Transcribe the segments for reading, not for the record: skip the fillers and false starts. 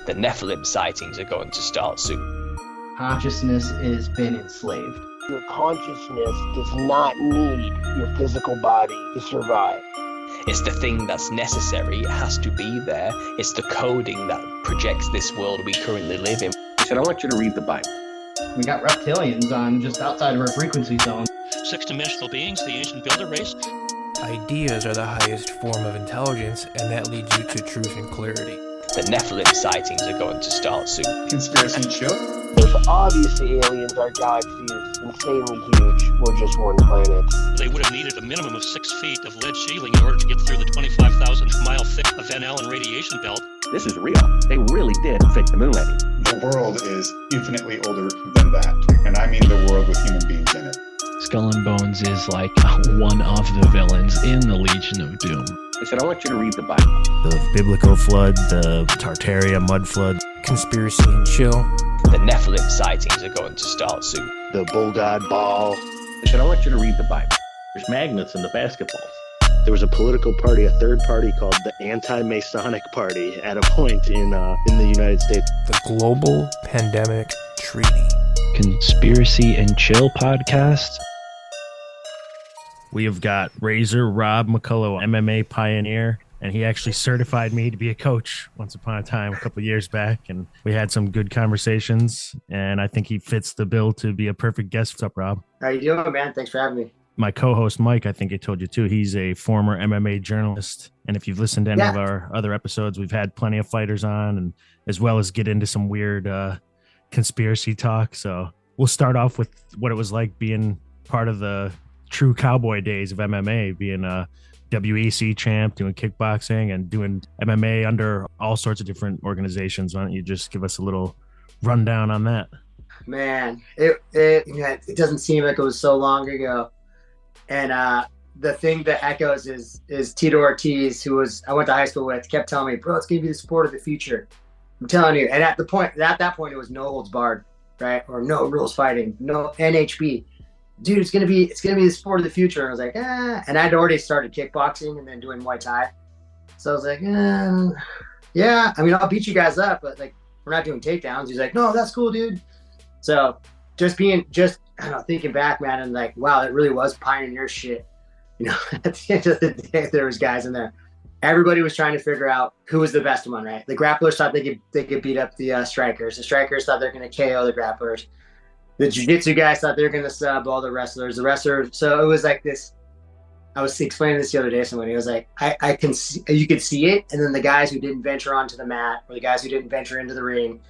The Nephilim sightings are going to start soon. Consciousness has been enslaved. Your consciousness does not need your physical body to survive. It's the thing that's necessary, it has to be there. It's the coding that projects this world we currently live in. He said, I want you to read the Bible. We got reptilians on just outside of our frequency zone. Six-dimensional beings, the ancient builder race. Ideas are the highest form of intelligence, and that leads you to truth and clarity. The Nephilim sightings are going to start soon. Conspiracyandchill. If obviously aliens our galaxy is insanely huge, we're just one planet. They would have needed a minimum of 6 feet of lead shielding in order to get through the 25,000-mile thick Van Allen radiation belt. This is real. They really did fake the moon landing. The world is infinitely older than that. And I mean the world with human beings in it. Skull and Bones is like one of the villains in the Legion of Doom. He said, I want you to read the Bible. The biblical flood, the Tartaria mud flood. Conspiracy and chill. The Nephilim sightings are going to start soon. The bull god ball. He said, I want you to read the Bible. There's magnets in the basketballs. There was a political party, a third party called the Anti-Masonic Party at a point in the United States. The Global Pandemic Treaty. Conspiracy and Chill podcast. We have got Razor Rob McCullough, MMA pioneer, and he actually certified me to be a coach once upon a time, a couple of years back, and we had some good conversations, and I think he fits the bill to be a perfect guest. What's up, Rob? How you doing, man? Thanks for having me. My co-host, Mike, I think I told you too, he's a former MMA journalist, and if you've listened to any of our other episodes, we've had plenty of fighters on, and as well as get into some weird conspiracy talk. So we'll start off with what it was like being part of the true cowboy days of MMA, being a WEC champ, doing kickboxing and doing MMA under all sorts of different organizations. Why don't you just give us a little rundown on that? Man, it doesn't seem like it was so long ago. And the thing that echoes is Tito Ortiz, who I went to high school with, kept telling me, bro, it's gonna be the sport of the future. I'm telling you. And at that point, it was no holds barred, right? Or no rules fighting, no NHB. Dude, it's gonna be the sport of the future. And I was like, and I'd already started kickboxing and then doing Muay Thai. So I was like, yeah, I mean, I'll beat you guys up, but like, we're not doing takedowns. He's like, no, that's cool, dude. So I don't know, thinking back, man, and like, wow, it really was pioneer shit. You know, at the end of the day, there was guys in there. Everybody was trying to figure out who was the best one, right? The grapplers thought they could beat up the strikers. The strikers thought they're going to KO the grapplers. The jiu-jitsu guys thought they were going to sub all the wrestlers. The wrestlers. So it was like this. I was explaining this the other day to somebody. I was like, I can see, you could see it, and then the guys who didn't venture onto the mat, or the guys who didn't venture into the ring.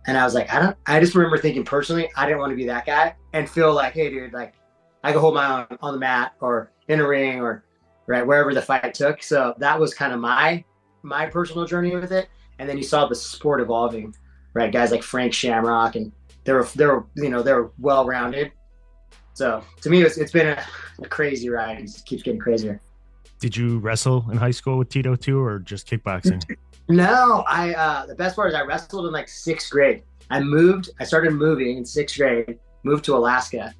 And I was like, I just remember thinking personally, I didn't want to be that guy and feel like, hey, dude, like I could hold my own on the mat or in a ring or right wherever the fight took. So that was kind of my personal journey with it. And then you saw the sport evolving, right? Guys like Frank Shamrock, and they were well-rounded. So to me, it's been a crazy ride. It just keeps getting crazier. Did you wrestle in high school with Tito too, or just kickboxing? No, the best part is I wrestled in like 6th grade. I started moving in 6th grade, moved to Alaska.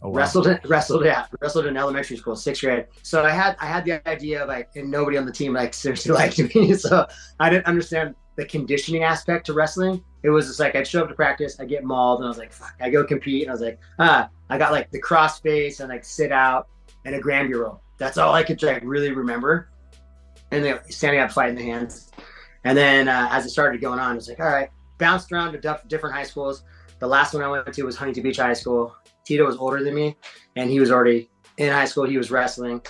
Wrestled in elementary school, 6th grade. So I had the idea of like, and nobody on the team like seriously liked me. So I didn't understand the conditioning aspect to wrestling. It was just like, I'd show up to practice, I'd get mauled, and I was like, fuck, I go compete. And I was like, I got like the cross face and like sit out and a Granby roll. That's all I could like really remember. And then standing up, fighting the hands. And then as it started going on, I was like, all right, bounced around to different high schools. The last one I went to was Huntington Beach High School. Tito was older than me, and he was already in high school. He was wrestling,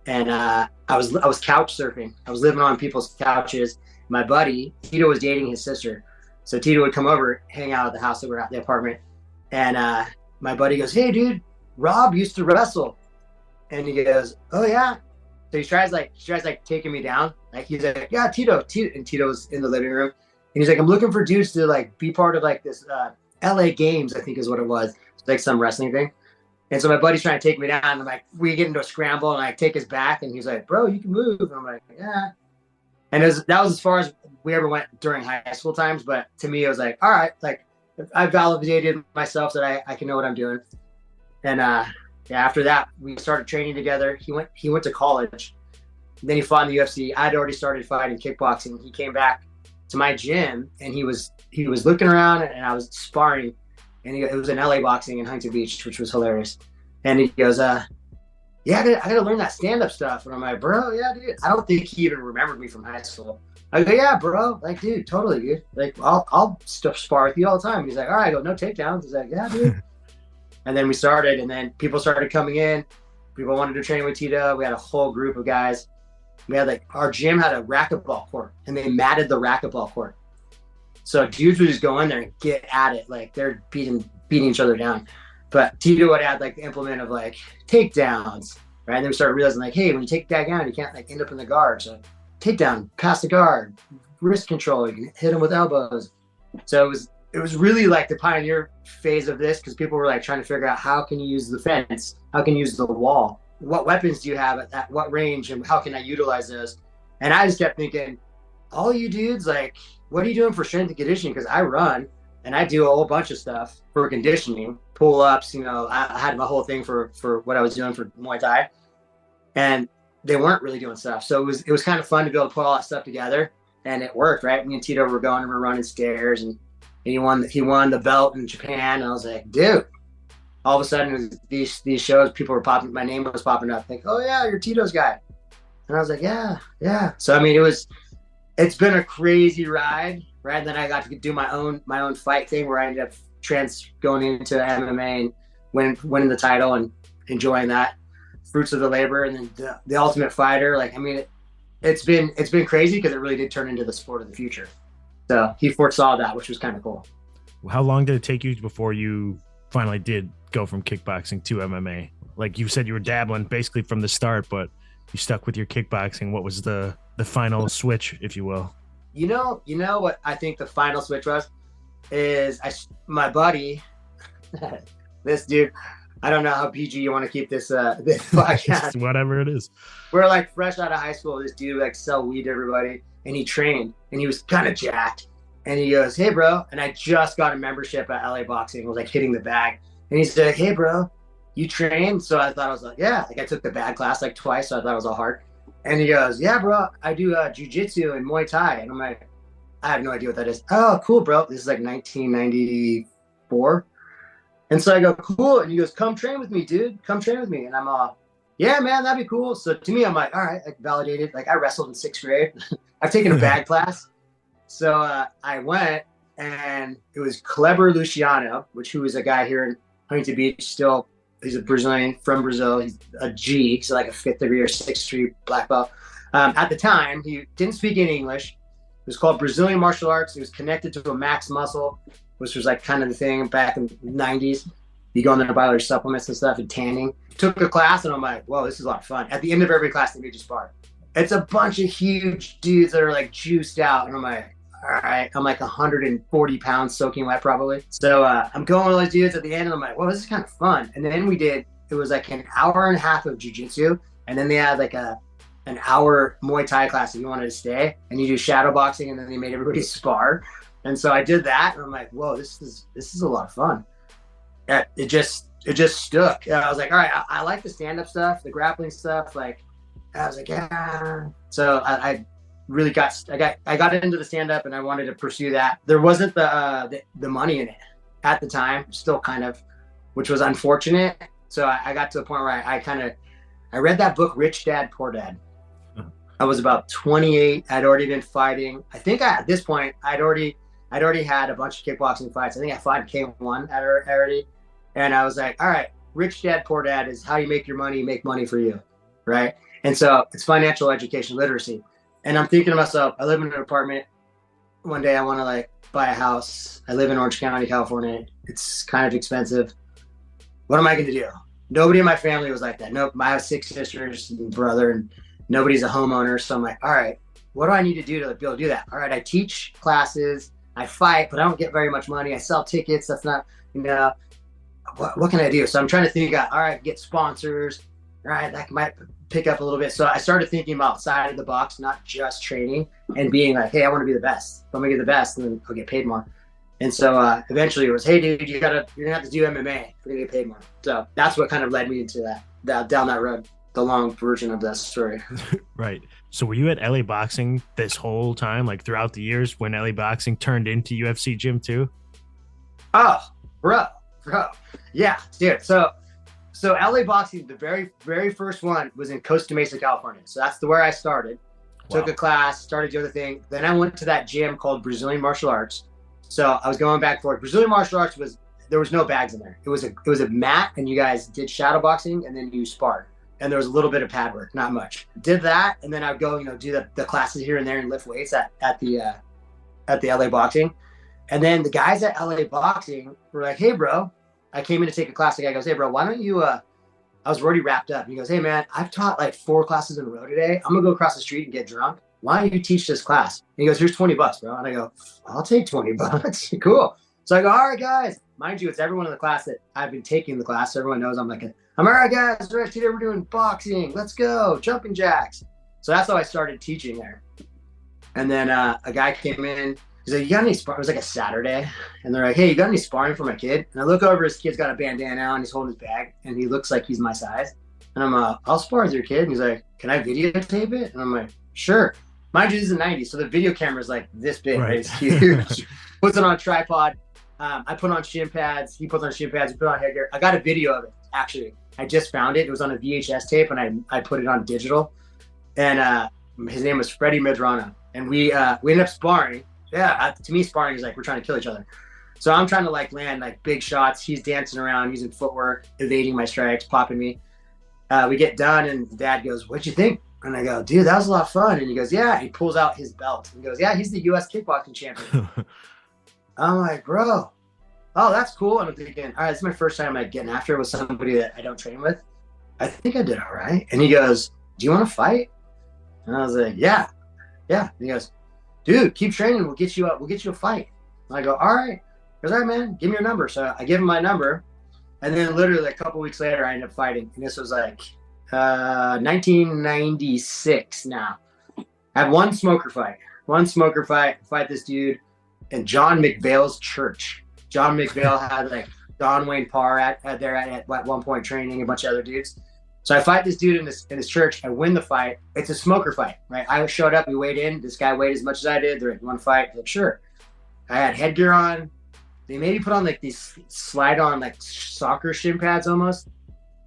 and I was couch surfing. I was living on people's couches. My buddy, Tito, was dating his sister. So Tito would come over, hang out at the house that we're at, the apartment. And my buddy goes, hey, dude, Rob used to wrestle. And he goes, oh, yeah. So he tries taking me down. Like he's like, yeah, Tito. And Tito's in the living room. And he's like, I'm looking for dudes to like be part of like this LA Games, I think is what it was. It's like some wrestling thing. And so my buddy's trying to take me down. And I'm like, we get into a scramble, and I take his back, and he's like, bro, you can move. And I'm like, yeah. And that was as far as we ever went during high school times. But to me, it was like, all right, like I validated myself that I can know what I'm doing. And after that, we started training together. He went to college. Then he fought in the UFC. I'd already started fighting kickboxing. He came back to my gym, and he was looking around, and I was sparring, and it was in LA boxing in Huntington Beach, which was hilarious. And he goes, yeah, I gotta learn that stand-up stuff. And I'm like, bro, yeah, dude. I don't think he even remembered me from high school. I go, yeah, bro. Like, dude, totally, dude. Like, I'll spar with you all the time. He's like, all right. I go, no takedowns. He's like, yeah, dude. And then we started, and then people started coming in. People wanted to train with Tito. We had a whole group of guys. We had our gym had a racquetball court, and they matted the racquetball court. So dudes would just go in there and get at it. Like, they're beating each other down. But Tito would add the implement of takedowns, right? And then we started realizing hey, when you take that down, you can't end up in the guard. So takedown, pass the guard, wrist control, you can hit them with elbows. So it was really the pioneer phase of this, because people were trying to figure out how can you use the fence, how can you use the wall, what weapons do you have at what range, and how can I utilize those? And I just kept thinking, all you dudes, what are you doing for strength and conditioning? Because I run. And I do a whole bunch of stuff for conditioning, pull-ups, I had my whole thing for what I was doing for Muay Thai. And they weren't really doing stuff. So it was kind of fun to be able to put all that stuff together, and it worked, right? Me and Tito were going and we're running stairs, and he won the belt in Japan. And I was like, dude, all of a sudden it was these shows, people were popping, my name was popping up, oh yeah, you're Tito's guy. And I was like, yeah. So, I mean, it's been a crazy ride. Right, and then I got to do my own fight thing, where I ended up going into MMA and winning the title and enjoying that, fruits of the labor. And then the Ultimate Fighter, it's been crazy, because it really did turn into the sport of the future. So he foresaw that, which was kind of cool. How long did it take you before you finally did go from kickboxing to MMA? Like you said, you were dabbling basically from the start, but you stuck with your kickboxing. What was the final switch, if you will? You know what I think the final switch was? Is my buddy, this dude, I don't know how PG you want to keep this podcast. Whatever it is. We're fresh out of high school. This dude sell weed to everybody, and he trained, and he was kind of jacked. And he goes, hey bro, and I just got a membership at LA Boxing. I was hitting the bag, and he said, hey bro, you train? So I thought, I was yeah. I took the bag class twice, so I thought it was all hard. And he goes, yeah, bro, I do jiu-jitsu and Muay Thai. And I'm like, I have no idea what that is. Oh, cool, bro. This is 1994. And so I go, cool. And he goes, come train with me, dude. Come train with me. And I'm yeah, man, that'd be cool. So to me, I'm all right, validated. I wrestled in 6th grade. I've taken a bag class. So I went, and it was Kleber Luciano, who was a guy here in Huntington Beach still. He's a Brazilian from Brazil. He's a G, so a 5th degree or 6th degree black belt. At the time, he didn't speak any English. It was called Brazilian martial arts. It was connected to a max muscle, which was kind of the thing back in the 90s. You go in there and buy their supplements and stuff and tanning. Took a class, and I'm like, whoa, this is a lot of fun. At the end of every class, they made you spar. It's a bunch of huge dudes that are juiced out, and I'm like, all right, I'm 140 pounds soaking wet probably. So I'm going with those dudes at the end, and I'm like, well, this is kind of fun. And then it was an hour and a half of jiu-jitsu, and then they had an hour Muay Thai class if you wanted to stay, and you do shadow boxing, and then they made everybody spar. And so I did that, and I'm like, whoa, this is a lot of fun. It just stuck. I was like, all right, I like the stand-up stuff, the grappling stuff. I was like, yeah. So I really got into the stand-up, and I wanted to pursue that. There wasn't the money in it at the time, still kind of, which was unfortunate. So I got to the point where I read that book, Rich Dad, Poor Dad. I was about 28. I'd already been fighting. I think at this point, I'd already had a bunch of kickboxing fights. I think I fought K1 already. And I was like, all right, Rich Dad, Poor Dad is how you make your money, make money for you, right? And so it's financial education literacy. And I'm thinking to myself, I live in an apartment. One day I want to buy a house. I live in Orange County, California. It's kind of expensive. What am I going to do? Nobody in my family was like that. Nope. I have 6 sisters and brother, and nobody's a homeowner. So I'm like, all right, what do I need to do to be able to do that? All right, I teach classes, I fight, but I don't get very much money. I sell tickets. That's not, what can I do? So I'm trying to think, all right, get sponsors. All right, that might pick up a little bit. So I started thinking about outside of the box, not just training, and being like, hey, I want to be the best. If I'm gonna get the best, then I'll get paid more. And so eventually it was, hey dude, you're gonna have to do MMA. We're gonna get paid more. So that's what kind of led me into that down that road, the long version of that story. Right. So were you at LA Boxing this whole time, like throughout the years when LA Boxing turned into UFC Gym too? Oh, bro. Yeah, dude. So LA Boxing, the very, very first one was in Costa Mesa, California. So that's where I started. Wow. Took a class, started doing the thing. Then I went to that gym called Brazilian Martial Arts. So I was going back and forth. Brazilian Martial Arts there was no bags in there. It was a mat, and you guys did shadow boxing, and then you sparred. And there was a little bit of pad work, not much. Did that, and then I'd go, do the classes here and there and lift weights at the LA Boxing. And then the guys at LA Boxing were like, "Hey, bro," I came in to take a class. The guy goes, "Hey, bro, why don't you?" I was already wrapped up. He goes, "Hey, man, I've taught like 4 classes in a row today. I'm gonna go across the street and get drunk. Why don't you teach this class?" And he goes, "Here's $20, bro." And I go, "I'll take $20. Cool." So I go, "All right, guys." Mind you, it's everyone in the class that I've been taking the class. So everyone knows I'm all right, guys. Today we're doing boxing. Let's go. Jumping jacks. So that's how I started teaching there. And then a guy came in. He's like, "You got any sparring?" It was like a Saturday. And they're like, "Hey, you got any sparring for my kid?" And I look over, his kid's got a bandana on. He's holding his bag. And he looks like he's my size. And I'm "I'll spar with your kid." And he's like, "Can I videotape it?" And I'm like, "Sure." Mind you, this is the 90s. So the video camera is like this big. Right? It's huge. Puts it on a tripod. I put on shin pads. He puts on shin pads. We put on headgear. I got a video of it, actually. I just found it. It was on a VHS tape, and I put it on digital. And his name was Freddie Medrano. And we ended up sparring. Yeah, to me, sparring is like we're trying to kill each other. So I'm trying to land big shots. He's dancing around, using footwork, evading my strikes, popping me. We get done, and Dad goes, "What'd you think?" And I go, "Dude, that was a lot of fun." And he goes, "Yeah." He pulls out his belt. He goes, "Yeah, he's the U.S. kickboxing champion." I'm like, "Bro, oh, that's cool." And I'm thinking, all right, this is my first time getting after it with somebody that I don't train with. I think I did all right. And he goes, "Do you want to fight?" And I was like, yeah. And he goes, "Dude, keep training. We'll get you a fight." And I go, "All right." He goes, "All right, man, give me your number." So I give him my number. And then literally a couple weeks later, I ended up fighting. And this was 1996 now. I had one smoker fight, fight this dude in John McVale's church. John McVale had Don Wayne Parr at one point training a bunch of other dudes. So I fight this dude in his church. I win the fight. It's a smoker fight, right? I showed up. We weighed in. This guy weighed as much as I did. They're like, "One fight?" I'm like, "Sure." I had headgear on. They made me put on these slide-on soccer shin pads almost,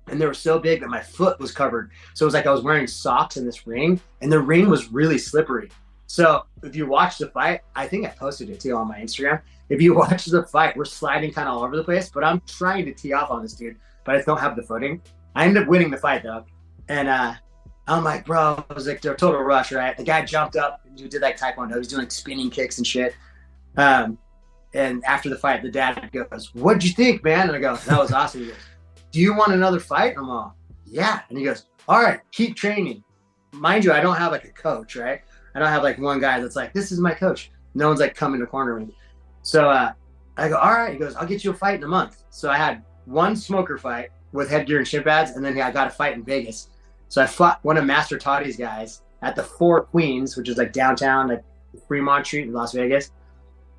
and they were so big that my foot was covered. So it was like I was wearing socks in this ring, and the ring was really slippery. So if you watch the fight, I think I posted it too on my Instagram. If you watch the fight, we're sliding kind of all over the place, but I'm trying to tee off on this dude, but I just don't have the footing. I ended up winning the fight though. And I'm like, bro, it was a total rush, right? The guy jumped up and did Taekwondo. He was doing spinning kicks and shit. And after the fight, the dad goes, "What'd you think, man?" And I go, "That was awesome." He goes, "Do you want another fight?" And I'm all, "Yeah." And he goes, "All right, keep training." Mind you, I don't have a coach, right? I don't have one guy that's "This is my coach." No one's coming to corner me. So I go, "All right." He goes, "I'll get you a fight in a month." So I had one smoker fight with headgear and shin pads, and then I got a fight in Vegas. So I fought one of Master Toddy's guys at the Four Queens, which is downtown, Fremont Street in Las Vegas.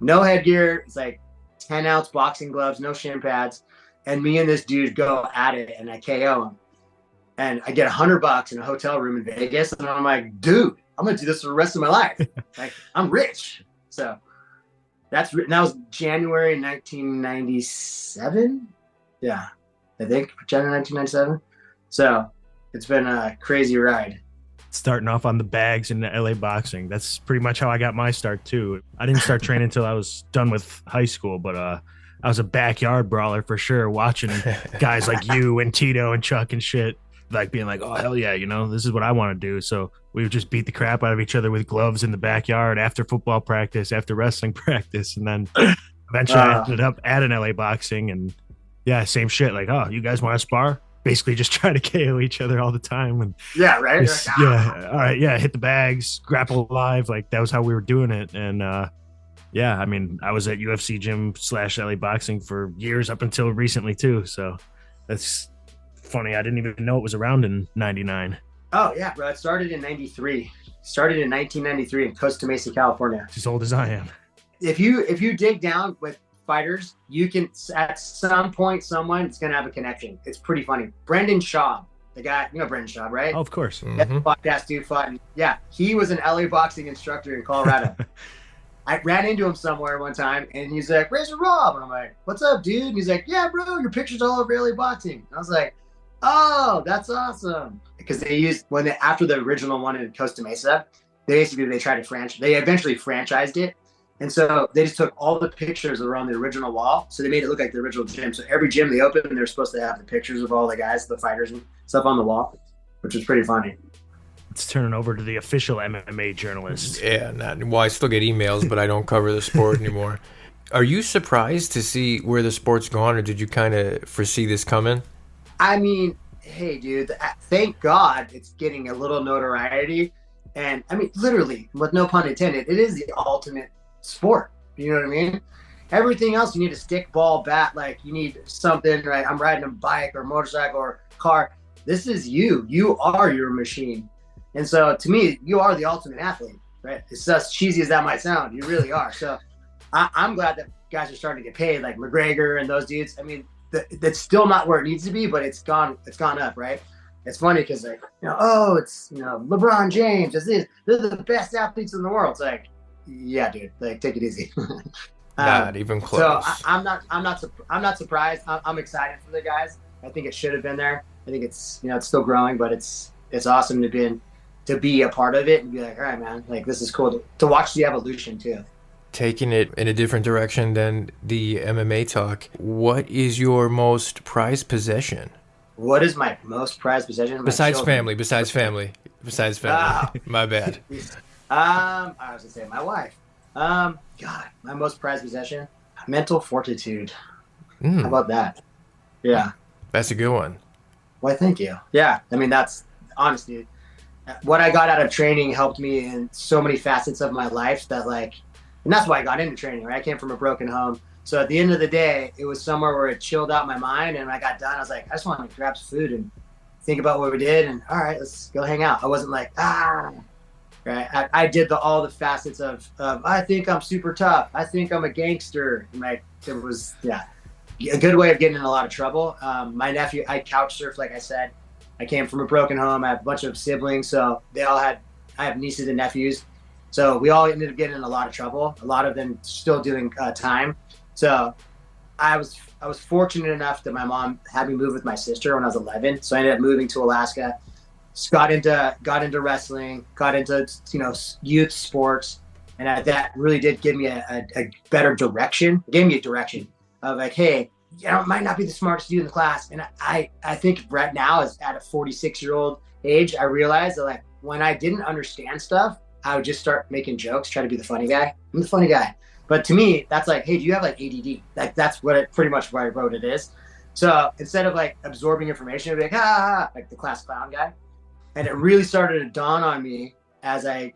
No headgear. It's 10-ounce boxing gloves, no shin pads. And me and this dude go at it, and I KO him. And I get $100 in a hotel room in Vegas. And I'm like, dude, I'm going to do this for the rest of my life. I'm rich. So that was January 1997. Yeah, I think January 1997. So it's been a crazy ride. Starting off on the bags in the LA Boxing. That's pretty much how I got my start too. I didn't start training until I was done with high school, but I was a backyard brawler for sure, watching guys like you and Tito and Chuck and shit, being "Oh, hell yeah, this is what I want to do." So we would just beat the crap out of each other with gloves in the backyard after football practice, after wrestling practice. And then eventually I ended up at an LA Boxing, and yeah, same shit. "Oh, you guys want to spar?" Basically just try to KO each other all the time. And yeah, right. Yeah. All right. Yeah. Hit the bags, grapple live. That was how we were doing it. And yeah, I mean, I was at UFC Gym / LA Boxing for years up until recently too. So that's funny. I didn't even know it was around in 99. Oh yeah, bro. It started in 93. Started in 1993 in Costa Mesa, California. As old as I am. If you dig down with fighters, you can at some point someone's gonna have a connection. It's pretty funny. Brendan Schaub, the guy, you know Brendan Schaub, right? Oh, of course. Yeah, podcast dude fought. Yeah, he was an LA boxing instructor in Colorado. I ran into him somewhere one time, and he's like, "Razor Rob," and I'm like, "What's up, dude?" And he's like, "Yeah, bro, your picture's all over LA boxing." And I was like, "Oh, that's awesome!" Because they used after the original one in Costa Mesa, they tried to they eventually franchised it, and so they just took all the pictures that were on the original wall, so they made it look like the original gym. So every gym they opened, they're supposed to have the pictures of all the guys, the fighters and stuff on the wall, which was pretty funny. It's turning over to the official MMA journalist. Yeah, I still get emails, but I don't cover the sport anymore. Are you surprised to see where the sport's gone, or did you kind of foresee this coming? I mean, hey, dude, thank God it's getting a little notoriety. And I mean, literally, with no pun intended, it is the ultimate sport. You know what I mean? Everything else, you need a stick, ball, bat. Like, you need something, right? I'm riding a bike or motorcycle or car. This is you. You are your machine. And so, to me, you are the ultimate athlete, right? It's as cheesy as that might sound. You really are. So, I'm glad that guys are starting to get paid, like McGregor and those dudes. I mean, that's still not where it needs to be, but it's gone up, right? It's funny because, like, it's, LeBron James, they're the best athletes in the world. It's like, yeah, dude, like, take it easy. Not even close. So I'm not surprised. I'm excited for the guys. I think it should have been there. I think it's, it's still growing, but it's awesome to be a part of it and be like, all right, man, like, this is cool to watch the evolution too. Taking it in a different direction than the MMA talk, what is your most prized possession? What is my most prized possession? Besides family. My bad. I was gonna say my wife. God, my most prized possession, mental fortitude. How about that? Yeah. That's a good one. Why, thank you. Yeah. I mean, that's honestly what I got out of training helped me in so many facets of my life that, like, and that's why I got into training, right? I came from a broken home. So at the end of the day, it was somewhere where it chilled out my mind. And when I got done, I was like, I just want to grab some food and think about what we did. And all right, let's go hang out. I wasn't like, right? I did all the facets of I think I'm super tough. I think I'm a gangster. And it was, a good way of getting in a lot of trouble. My nephew, I couch surfed, like I said. I came from a broken home. I have a bunch of siblings. So I have nieces and nephews. So we all ended up getting in a lot of trouble. A lot of them still doing time. So I was fortunate enough that my mom had me move with my sister when I was 11. So I ended up moving to Alaska. Got into wrestling, got into youth sports, and that really did give me a better direction. It gave me a direction of like, hey, might not be the smartest dude in the class, and I think right now, as at a 46-year-old age, I realized that, like, when I didn't understand stuff, I would just start making jokes, try to be the funny guy. I'm the funny guy. But to me, that's like, hey, do you have like ADD? Like, that's pretty much what I wrote it is. So instead of like absorbing information, I'd be like, like the class clown guy. And it really started to dawn on me as I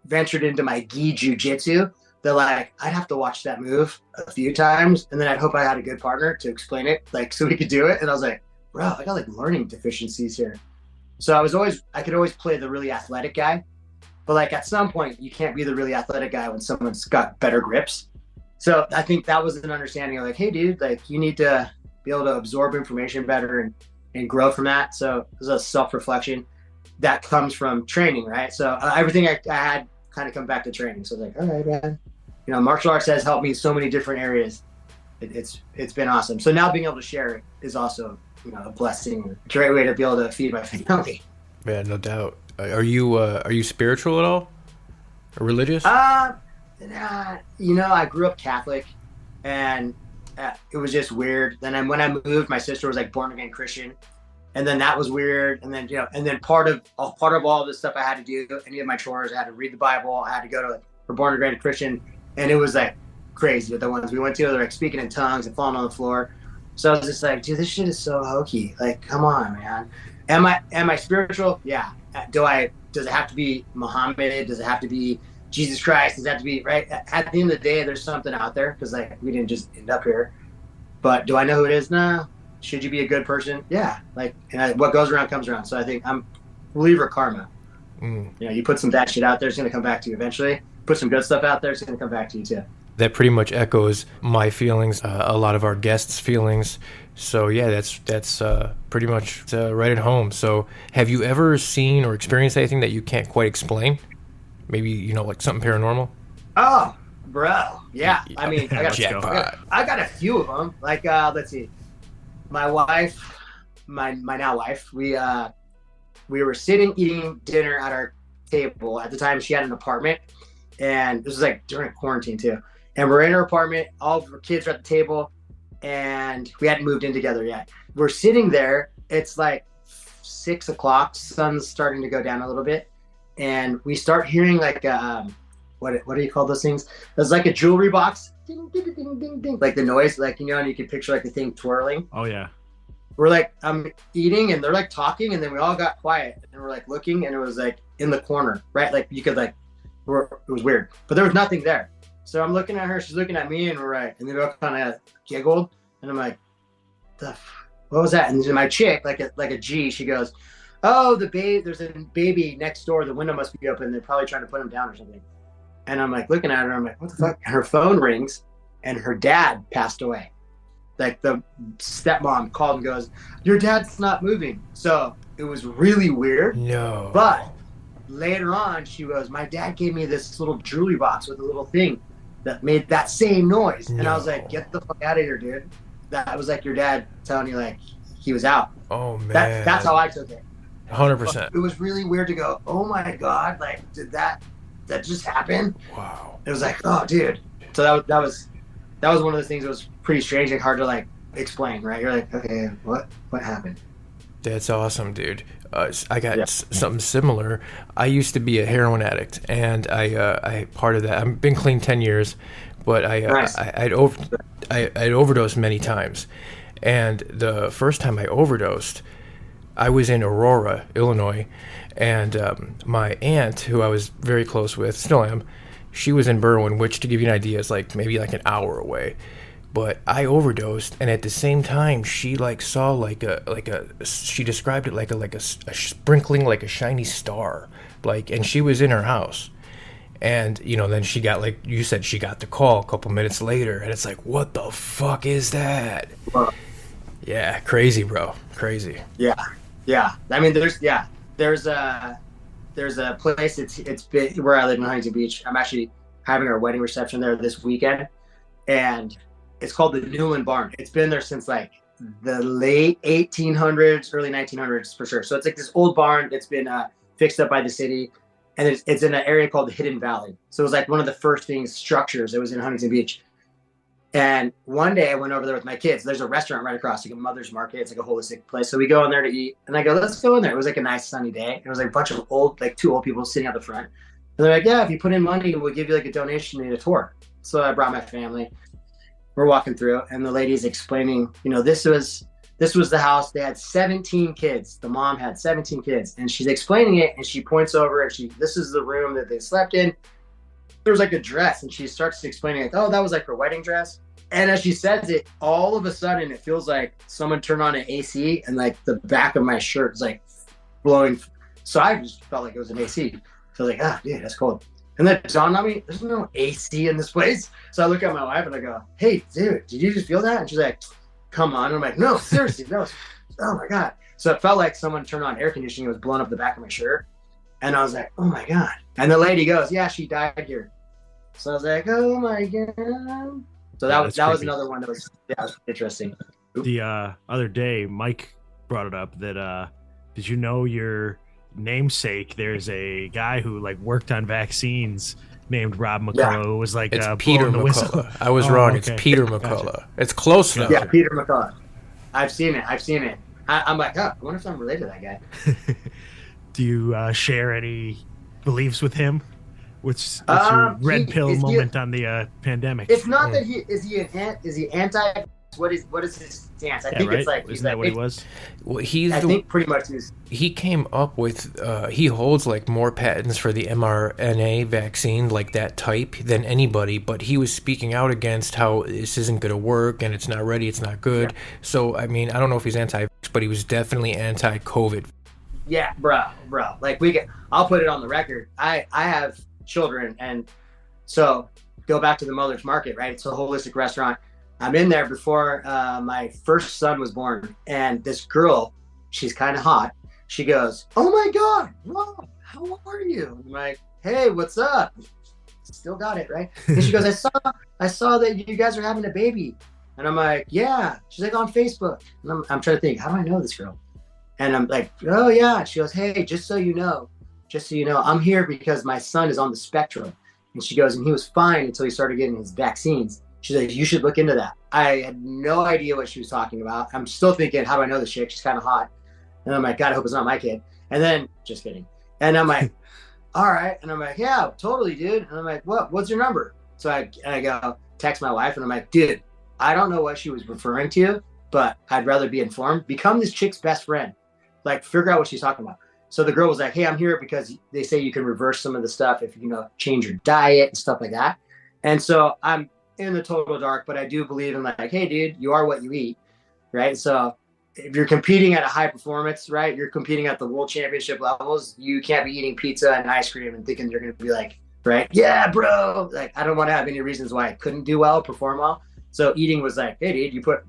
ventured into my gi jujitsu that, like, I'd have to watch that move a few times, and then I'd hope I had a good partner to explain it, like, so we could do it. And I was like, bro, I got like learning deficiencies here. So I could always play the really athletic guy. But, like, at some point, you can't be the really athletic guy when someone's got better grips. So I think that was an understanding of, like, hey, dude, like, you need to be able to absorb information better and grow from that. So there's a self-reflection that comes from training, right? So everything I had kind of come back to training. So I was like, all right, man. Martial arts has helped me in so many different areas. It's been awesome. So now being able to share it is also, a blessing, a great way to be able to feed my family. Yeah, no doubt. Are you spiritual at all? Or religious? I grew up Catholic, and it was just weird. Then when I moved, my sister was like born again Christian, and then that was weird. And then and then part of all this stuff I had to do, any of my chores, I had to read the Bible. I had to go to for born again Christian, and it was like crazy. The ones we went to, they're like speaking in tongues and falling on the floor. So I was just like, dude, this shit is so hokey. Like, come on, man. Am I spiritual? Yeah. Does it have to be Muhammad? Does it have to be Jesus Christ? Does it have to be, right? At the end of the day, there's something out there, because, like, we didn't just end up here. But do I know who it is? No. Should you be a good person? Yeah. Like, what goes around comes around. So I think I'm a believer of karma. You put some bad shit out there, it's going to come back to you eventually. Put some good stuff out there, it's going to come back to you too. That pretty much echoes my feelings, a lot of our guests' feelings. So yeah, that's pretty much right at home. So have you ever seen or experienced anything that you can't quite explain? Maybe, like something paranormal? Oh, bro. Yeah. I mean, I got a few of them. Like, let's see. My wife, my now wife, we were sitting eating dinner at our table. At the time, she had an apartment, and this was like during quarantine too. And we're in her apartment. All of her kids are at the table, and we hadn't moved in together yet. We're sitting there. It's like 6 o'clock. Sun's starting to go down a little bit, and we start hearing like what do you call those things? It's like a jewelry box, ding, ding, ding, ding, ding, like the noise, like and you can picture like the thing twirling. Oh yeah. We're like, I'm eating, and they're like talking, and then we all got quiet, and we're like looking, and it was like in the corner, right? Like you could like, it was weird, but there was nothing there. So I'm looking at her, she's looking at me, and we're right. And they both kind of giggled, and I'm like, what was that? And then my chick, like a G, she goes, oh, there's a baby next door. The window must be open. They're probably trying to put him down or something. And I'm like looking at her, I'm like, what the fuck? And her phone rings, and her dad passed away. Like the stepmom called and goes, your dad's not moving. So it was really weird. No. But later on, she goes, my dad gave me this little jewelry box with a little thing that made that same noise. And I was like, get the fuck out of here, dude. That was like your dad telling you like he was out. Oh man. That's how I took it. 100%. It was really weird to go, oh my God, like did that just happen? Wow. It was like, oh dude. So that was one of the things that was pretty strange and hard to like explain, right? You're like, okay, what happened? That's awesome, dude. I got something similar. I used to be a heroin addict, and I part of that. I've been clean 10 years, but I'd overdosed many times. And the first time I overdosed, I was in Aurora, Illinois, and my aunt, who I was very close with, still am, she was in Berwyn, which, to give you an idea, is like maybe like an hour away. But I overdosed, and at the same time, she like saw she described it like a sprinkling, like a shiny star, like, and she was in her house, and then she got, like you said, she got the call a couple minutes later, and it's like, what the fuck is that? Yeah, crazy, bro, crazy. Yeah. I mean, there's a place. It's been where I live in Huntington Beach. I'm actually having our wedding reception there this weekend, and it's called the Newland Barn. It's been there since like the late 1800s, early 1900s for sure. So it's like this old barn that's been fixed up by the city, and it's in an area called the Hidden Valley. So it was like one of the first structures that was in Huntington Beach. And one day I went over there with my kids. There's a restaurant right across, like a Mother's Market. It's like a holistic place. So we go in there to eat, and I go, let's go in there. It was like a nice sunny day. It was like a bunch of two old people sitting at the front. And they're like, yeah, if you put in money, we'll give you like a donation and a tour. So I brought my family. We're walking through, and the lady's explaining, this was the house. They had 17 kids. The mom had 17 kids, and she's explaining it, and she points over, and this is the room that they slept in. There was like a dress, and she starts explaining like, oh, that was like her wedding dress. And as she says it, all of a sudden it feels like someone turned on an AC, and like the back of my shirt is like blowing. So I just felt like it was an AC. So I was like, dude, that's cold. And then it dawned on me, there's no AC in this place. So I look at my wife and I go, hey, dude, did you just feel that? And she's like, come on. And I'm like, no, seriously, no. Oh my God. So it felt like someone turned on air conditioning. It was blowing up the back of my shirt. And I was like, oh my God. And the lady goes, yeah, she died here. So I was like, oh my God. So that was another one that was interesting. The other day, Mike brought it up that, did you know your namesake, there's a guy who like worked on vaccines named Rob McCullough, who was like it's Peter McCullough. I was wrong. Okay. It's Peter McCullough. Gotcha. It's close enough. Yeah, Peter McCullough. I've seen it. I'm like, I wonder if I'm related to that guy. Do you share any beliefs with him? What's your red pill moment on the pandemic? It's not that is he anti? What is his stance? I think it's like, isn't that what he was? Well, I think pretty much he came up with he holds like more patents for the mRNA vaccine, like that type, than anybody, but he was speaking out against how this isn't going to work and it's not ready, it's not good. Yeah. So I mean, I don't know if he's anti, but he was definitely anti-COVID. Yeah, bro. Like I'll put it on the record. I have children, and so go back to the Mother's Market, right? It's a holistic restaurant. I'm in there before my first son was born. And this girl, she's kind of hot. She goes, "Oh my God, Rob, how are you?" I'm like, "Hey, what's up?" Still got it, right? And she goes, I saw that you guys are having a baby. And I'm like, "Yeah." She's like, "On Facebook." And I'm trying to think, how do I know this girl? And I'm like, "Oh yeah." She goes, "Hey, just so you know, I'm here because my son is on the spectrum." And she goes, "And he was fine until he started getting his vaccines." She's like, "You should look into that." I had no idea what she was talking about. I'm still thinking, how do I know this chick? She's kind of hot. And I'm like, God, I hope it's not my kid. And then, just kidding. And I'm like, all right. And I'm like, "Yeah, totally, dude." And I'm like, what's your number? So I go text my wife and I'm like, "Dude, I don't know what she was referring to, but I'd rather be informed. Become this chick's best friend. Like, figure out what she's talking about." So the girl was like, "Hey, I'm here because they say you can reverse some of the stuff if, change your diet and stuff like that." And so I'm in the total dark, but I do believe in like, hey, dude, you are what you eat, right? So if you're competing at a high performance, right, you're competing at the world championship levels, you can't be eating pizza and ice cream and thinking you're going to be like, right, "Yeah, bro." Like, I don't want to have any reasons why I couldn't do well, perform well. So eating was like, hey, dude, you put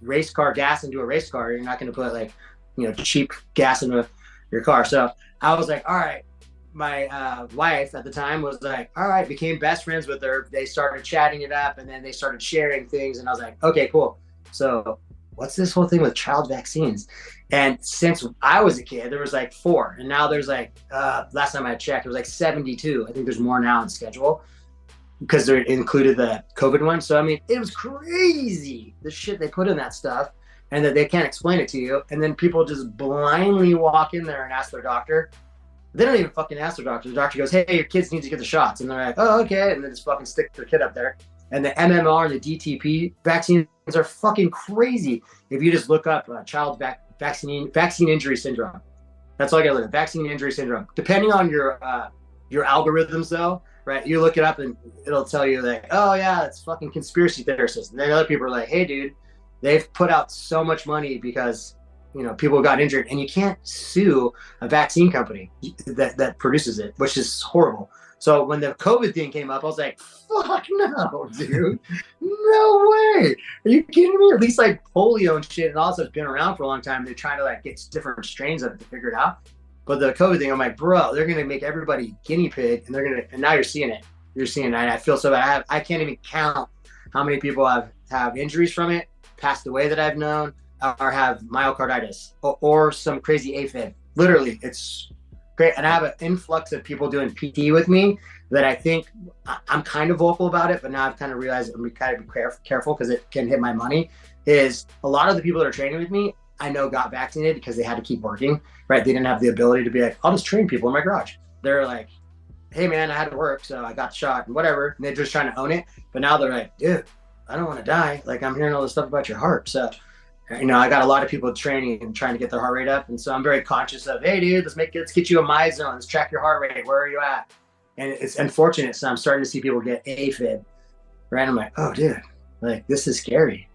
race car gas into a race car, you're not going to put like, cheap gas into your car. So I was like, all right. My wife at the time was like, all right, became best friends with her. They started chatting it up and then they started sharing things. And I was like, okay, cool. So what's this whole thing with child vaccines? And since I was a kid, there was like 4. And now there's like, last time I checked, it was like 72. I think there's more now on schedule because they included the COVID one. So, I mean, it was crazy, the shit they put in that stuff and that they can't explain it to you. And then people just blindly walk in there and ask their doctor. They don't even fucking ask their doctor. The doctor goes, "Hey, your kids need to get the shots." And they're like, "Oh, okay." And then just fucking stick their kid up there. And the MMR and the DTP vaccines are fucking crazy. If you just look up child vaccine injury syndrome, that's all I got to look at. Vaccine injury syndrome. Depending on your algorithms, though, right? You look it up and it'll tell you like, "Oh yeah, it's fucking conspiracy theorists." And then other people are like, "Hey, dude, they've put out so much money because people got injured," and you can't sue a vaccine company that produces it, which is horrible. So when the COVID thing came up, I was like, fuck no, dude. No way. Are you kidding me? At least like polio and shit and all that stuff's been around for a long time. They're trying to like get different strains of it to figure it out. But the COVID thing, I'm like, bro, they're going to make everybody guinea pig and now you're seeing it. You're seeing it. And I feel so bad. I can't even count how many people have injuries from it, passed away that I've known, or have myocarditis or some crazy AFib. Literally, it's great. And I have an influx of people doing PT with me that I think I'm kind of vocal about it, but now I've kind of realized I'm kind of be careful because it can hit my money. Is a lot of the people that are training with me, I know got vaccinated because they had to keep working, right? They didn't have the ability to be like, I'll just train people in my garage. They're like, hey man, I had to work, so I got shot and whatever. And they're just trying to own it. But now they're like, dude, I don't want to die. Like, I'm hearing all this stuff about your heart. So I got a lot of people training and trying to get their heart rate up. And so I'm very conscious of, hey, dude, let's get you a my zone. Let's track your heart rate. Where are you at? And it's unfortunate. So I'm starting to see people get AFib, right? I'm like, oh, dude, like, this is scary.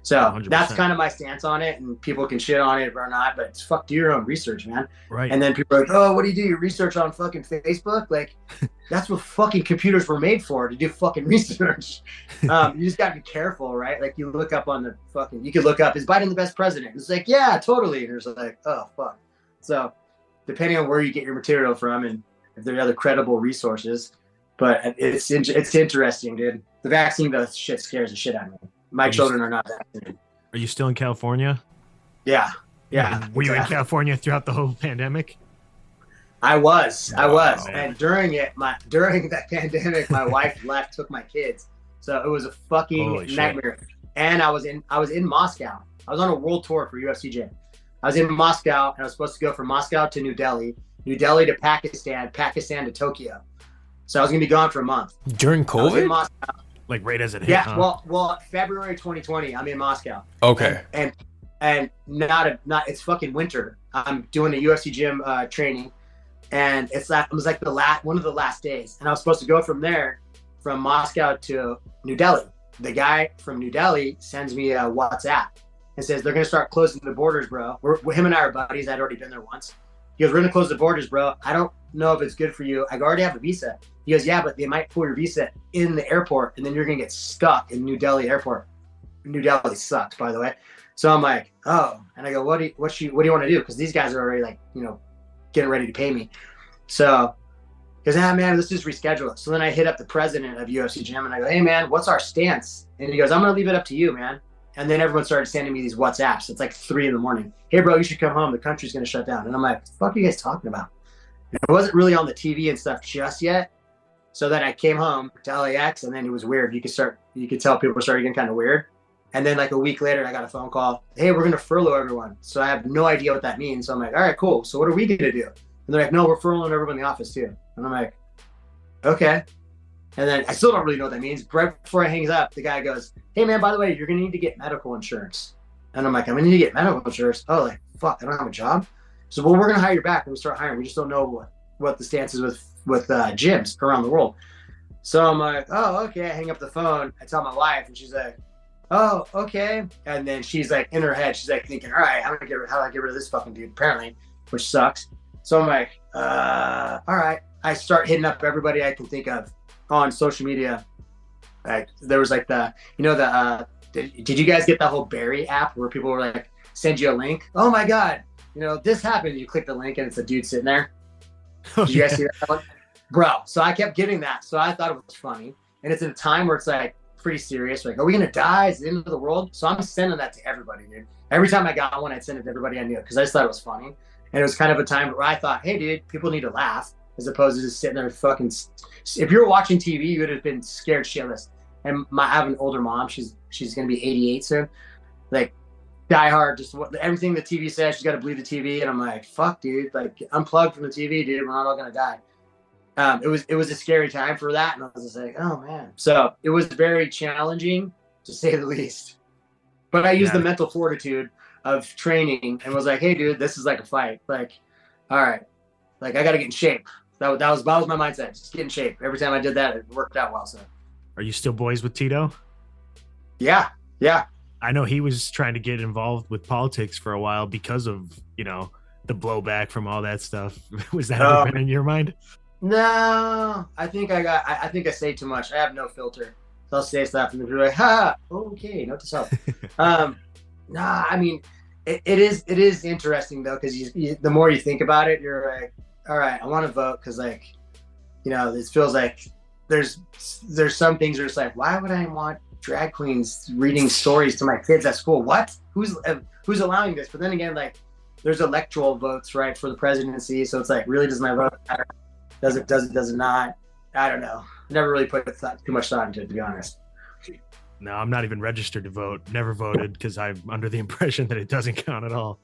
So 100%. That's kind of my stance on it. And people can shit on it or not, but it's do your own research, man. Right. And then people are like, oh, what do? Your research on fucking Facebook? Like, that's what fucking computers were made for, to do fucking research. You just got to be careful, right? Like, you look up on the fucking, you could look up, is Biden the best president? It's like, yeah, totally. And it's like, oh, fuck. So depending on where you get your material from and if there are other credible resources, but it's interesting, dude. The vaccine, though, shit scares the shit out of me. My children are not vaccinated. Are you still in California? Yeah. Were you in California throughout the whole pandemic? I was. And during that pandemic, my wife left, took my kids. So it was a fucking nightmare. And I was in Moscow. I was on a world tour for UFC Gym. I was in Moscow and I was supposed to go from Moscow to New Delhi to Pakistan to Tokyo. So I was going to be gone for a month. During COVID? I was in Moscow. Like right as it hit. Yeah, huh? well, February 2020, I'm in Moscow. Okay. And not it's fucking winter. I'm doing a UFC gym training, and it was like one of the last days, and I was supposed to go from Moscow to New Delhi. The guy from New Delhi sends me a WhatsApp and says they're gonna start closing the borders, bro. Him and I are buddies. I'd already been there once. He goes, we're gonna close the borders, bro. I don't know if it's good for you. I already have a visa. He goes, yeah, but they might pull your visa in the airport, and then you're gonna get stuck in New Delhi airport. New Delhi sucks, by the way. So I'm like, oh, and I go, what do you want to do? Because these guys are already like, getting ready to pay me. So, because man, let's just reschedule it. So then I hit up the president of UFC Gym and I go, hey man, what's our stance? And he goes, I'm gonna leave it up to you, man. And then everyone started sending me these WhatsApps. It's like 3 a.m. Hey bro, you should come home. The country's gonna shut down. And I'm like, what the fuck are you guys talking about? And it wasn't really on the TV and stuff just yet. So then I came home to LAX, and then it was weird. You could tell people were starting getting kind of weird. And then like a week later, I got a phone call. Hey, we're gonna furlough everyone. So I have no idea what that means. So I'm like, all right, cool. So what are we gonna do? And they're like, no, we're furloughing everyone in the office too. And I'm like, okay. And then I still don't really know what that means. Right before I hangs up, the guy goes, hey man, by the way, you're gonna need to get medical insurance. And I'm like, I'm gonna need to get medical insurance. Oh, like, fuck, I don't have a job. So, well, we're gonna hire you back when we start hiring. We just don't know what the stance is with gyms around the world. So I'm like, oh, okay. I hang up the phone. I tell my wife, and she's like, oh, okay. And then she's like, in her head, she's like thinking, all right, how do I get rid of this fucking dude? Apparently, which sucks. So I'm like, all right. I start hitting up everybody I can think of on social media. Like there was like did you guys get that whole Barry app where people were like, send you a link? Oh my God, this happened. You click the link and it's a dude sitting there. Did you guys see that one? Bro, so I kept getting that. So I thought it was funny. And it's in a time where it's like pretty serious. Like, are we going to die? Is it the end of the world? So I'm sending that to everybody, dude. Every time I got one, I'd send it to everybody I knew because I just thought it was funny. And it was kind of a time where I thought, hey, dude, people need to laugh as opposed to just sitting there fucking. If you were watching TV, you would have been scared shitless. And I have an older mom. She's going to be 88 soon. Like, die hard, just everything the TV says, she's got to believe the TV. And I'm like, fuck, dude. Like, unplug from the TV, dude. We're not all going to die. It was a scary time for that. And I was just like, oh, man. So it was very challenging, to say the least. But I used the mental fortitude of training and was like, hey, dude, this is like a fight. Like, all right. Like, I got to get in shape. That was my mindset. Just get in shape. Every time I did that, it worked out well. So, are you still boys with Tito? Yeah. I know he was trying to get involved with politics for a while because of, the blowback from all that stuff. Was that ever been in your mind? No, I think I say too much. I have no filter. So I'll say stuff and they're like, ha, okay, note to self. Nah, I mean, it is interesting though, because the more you think about it, you're like, all right, I want to vote because like, this feels like there's some things where it's like, why would I want drag queens reading stories to my kids at school? What? Who's allowing this? But then again, like, there's electoral votes, right, for the presidency. So it's like, really, does my vote matter? Does it not? I don't know. Never really put too much thought into it, to be honest. No, I'm not even registered to vote. Never voted because I'm under the impression that it doesn't count at all.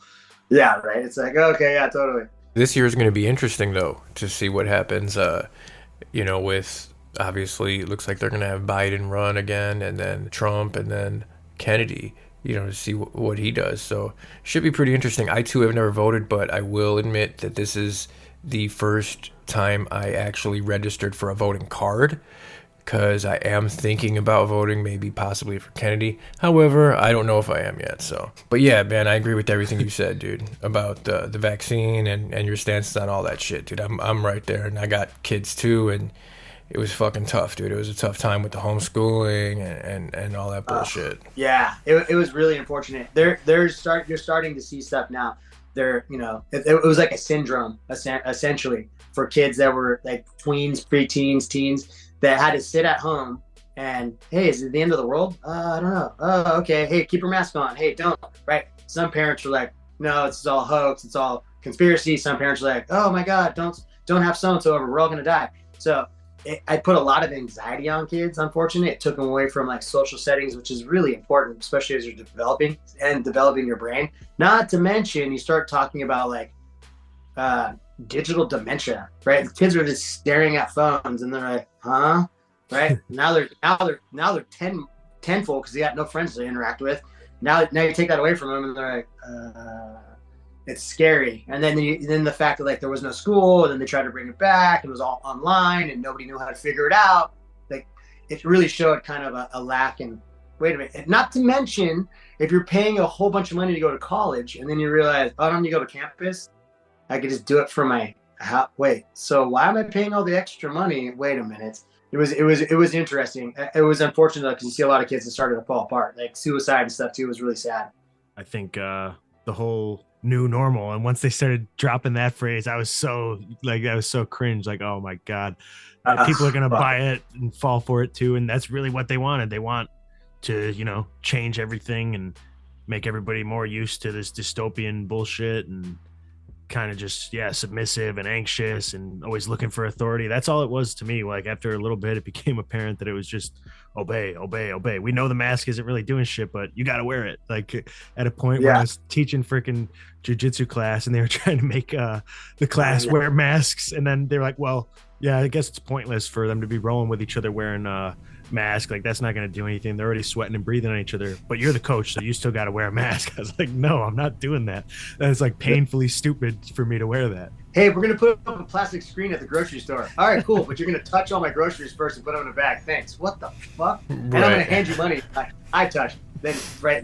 Yeah, right. It's like, okay, yeah, totally. This year is going to be interesting, though, to see what happens, with, obviously, it looks like they're going to have Biden run again, and then Trump, and then Kennedy, to see what he does. So, should be pretty interesting. I, too, have never voted, but I will admit that this is the first time I actually registered for a voting card, because I am thinking about voting, maybe possibly for Kennedy. However, I don't know if I am yet. So, but yeah, man, I agree with everything you said, dude, about the vaccine and your stances on all that shit, dude. I'm right there, and I got kids too, and it was fucking tough, dude. It was a tough time with the homeschooling and all that bullshit. Yeah, it was really unfortunate. You're starting to see stuff now. It was like a syndrome, essentially, for kids that were like tweens, preteens, teens, that had to sit at home and, hey, is it the end of the world? I don't know. Oh, okay. Hey, keep your mask on. Hey, don't. Right. Some parents were like, no, it's all hoax. It's all conspiracy. Some parents were like, oh my God, don't have so-and-so over. We're all going to die. So I put a lot of anxiety on kids, unfortunately. It took them away from like social settings, which is really important, especially as you're developing your brain. Not to mention, you start talking about like digital dementia, right? The kids are just staring at phones and they're like, huh? Right? now they're tenfold because they got no friends to interact with. Now you take that away from them and they're like, it's scary. And then the fact that like there was no school, and then they tried to bring it back, and it was all online and nobody knew how to figure it out. Like, it really showed kind of a lack in, wait a minute. Not to mention, if you're paying a whole bunch of money to go to college and then you realize, oh, I don't need to go to campus, I could just do it from my wait, so why am I paying all the extra money? Wait a minute. It was interesting. It was unfortunate because you see a lot of kids that started to fall apart, like suicide and stuff too. Was really sad. I think the whole new normal, and once they started dropping that phrase, I was so cringe. Like, oh my god, people are gonna buy it and fall for it too, and that's really what they wanted. They want to, change everything and make everybody more used to this dystopian bullshit and kind of just submissive and anxious and always looking for authority. That's all it was to me. Like after a little bit, it became apparent that it was just obey. We know the mask isn't really doing shit, but you got to wear it. Like at a point where I was teaching freaking jujitsu class and they were trying to make the class wear masks, and then they're like, well, yeah, I guess it's pointless for them to be rolling with each other wearing mask. Like that's not going to do anything. They're already sweating and breathing on each other, but you're the coach, so you still got to wear a mask. I was like, no, I'm not doing that. And it's like painfully stupid for me to wear that. Hey, we're going to put up a plastic screen at the grocery store. All right, cool, but you're going to touch all my groceries first and put them in a bag. Thanks. What the fuck? Right. And I'm going to hand you money I touch, then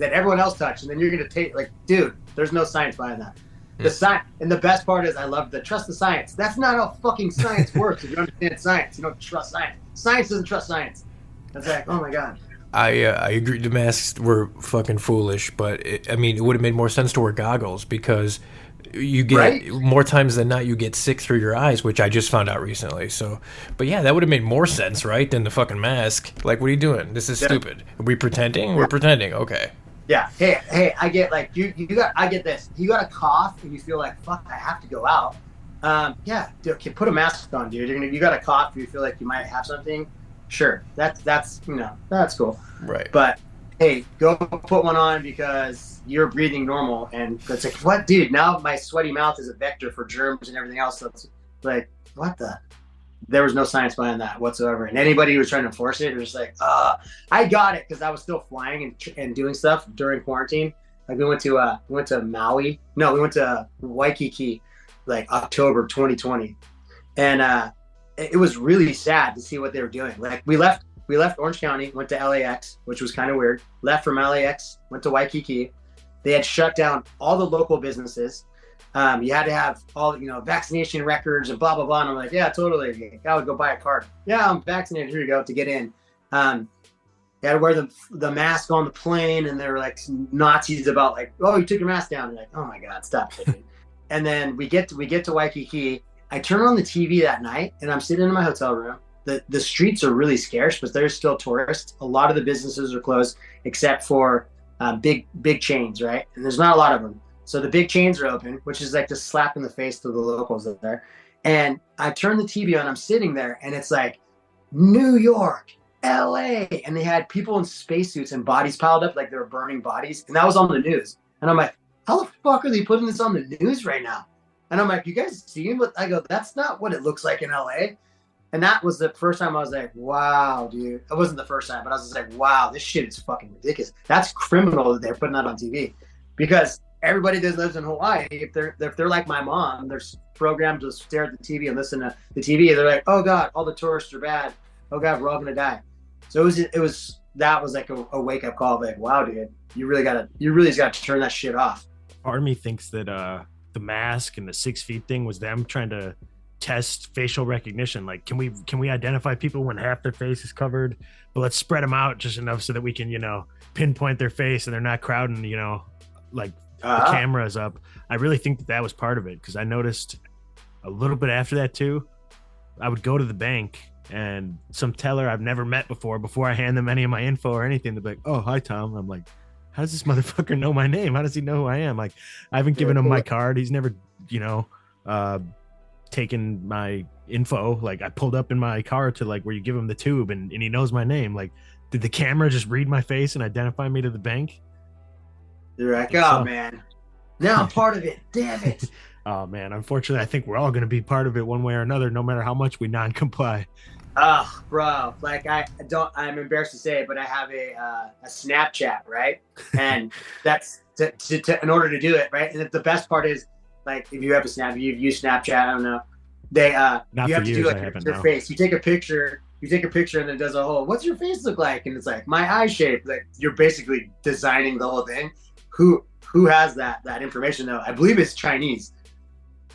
everyone else touch, and then you're going to take, like, dude, there's no science behind that. The science, and the best part is I love the trust the science. That's not how fucking science works. If you understand science, you don't trust science. Science doesn't trust science. That's like, oh my god. I agree. The masks were fucking foolish, but it would have made more sense to wear goggles because you get more times than not you get sick through your eyes, which I just found out recently. So, but yeah, that would have made more sense, right, than the fucking mask. Like, what are you doing? This is stupid. Are we pretending? We're pretending. Okay. Yeah. Hey, I get like I get this. You got a cough and you feel like fuck, I have to go out. Dude, put a mask on, dude. You got a cough, you feel like you might have something. Sure, that's that's cool. Right. But hey, go put one on because you're breathing normal, and it's like, what, dude? Now my sweaty mouth is a vector for germs and everything else. So it's like, what the? There was no science behind that whatsoever. And anybody who was trying to enforce it was just like, I got it because I was still flying and doing stuff during quarantine. Like we went to Maui. No, we went to Waikiki, like October 2020, and it was really sad to see what they were doing. Like we left Orange County, went to LAX, which was kind of weird. Left from LAX, went to Waikiki. They had shut down all the local businesses. You had to have all, vaccination records and blah, blah, blah. And I'm like, yeah, totally. I would go buy a card. Yeah, I'm vaccinated. Here you go to get in. You had to wear the mask on the plane. And they were like Nazis about like, oh, you took your mask down. And like, oh my God, stop. And then we get to Waikiki. I turn on the TV that night and I'm sitting in my hotel room. The streets are really scarce, but there's still tourists. A lot of the businesses are closed except for big chains, right? And there's not a lot of them. So the big chains are open, which is like just slap in the face to the locals up there. And I turn the TV on, I'm sitting there and it's like New York, LA. And they had people in spacesuits and bodies piled up like they were burning bodies. And that was on the news. And I'm like, how the fuck are they putting this on the news right now? And I'm like, you guys seeing what I go, that's not what it looks like in LA. And that was the first time I was like, wow, dude. It wasn't the first time, but I was just like, wow, this shit is fucking ridiculous. That's criminal that they're putting that on TV. Because everybody that lives in Hawaii, if they're like my mom, they're programmed to stare at the TV and listen to the TV. They're like, oh God, all the tourists are bad. Oh God, we're all gonna die. So that was like a wake up call. Like, wow, dude, you really just gotta turn that shit off. Part of me thinks that the mask and the 6 feet thing was them trying to test facial recognition. Like, can we identify people when half their face is covered? But let's spread them out just enough so that we can, pinpoint their face and they're not crowding, like the cameras up. I really think that was part of it because I noticed a little bit after that too. I would go to the bank and some teller I've never met before I hand them any of my info or anything, they'd be like, oh, hi, Tom. I'm like, how does this motherfucker know my name? How does he know who I am? Like, I haven't given him my card. He's never, taken my info. Like, I pulled up in my car to like where you give him the tube and he knows my name. Like, did the camera just read my face and identify me to the bank? You're like, oh man, now I'm part of it. Damn it. Oh man, unfortunately, I think we're all going to be part of it one way or another, no matter how much we non-comply. Oh, bro, like I'm embarrassed to say it, but I have a Snapchat, right? And that's in order to do it, right? And the best part is, like, if you have you've used Snapchat, I don't know. They you have to do like your face. You take a picture, and it does a whole, what's your face look like? And it's like my eye shape. Like, you're basically designing the whole thing. Who has that information though? I believe it's Chinese.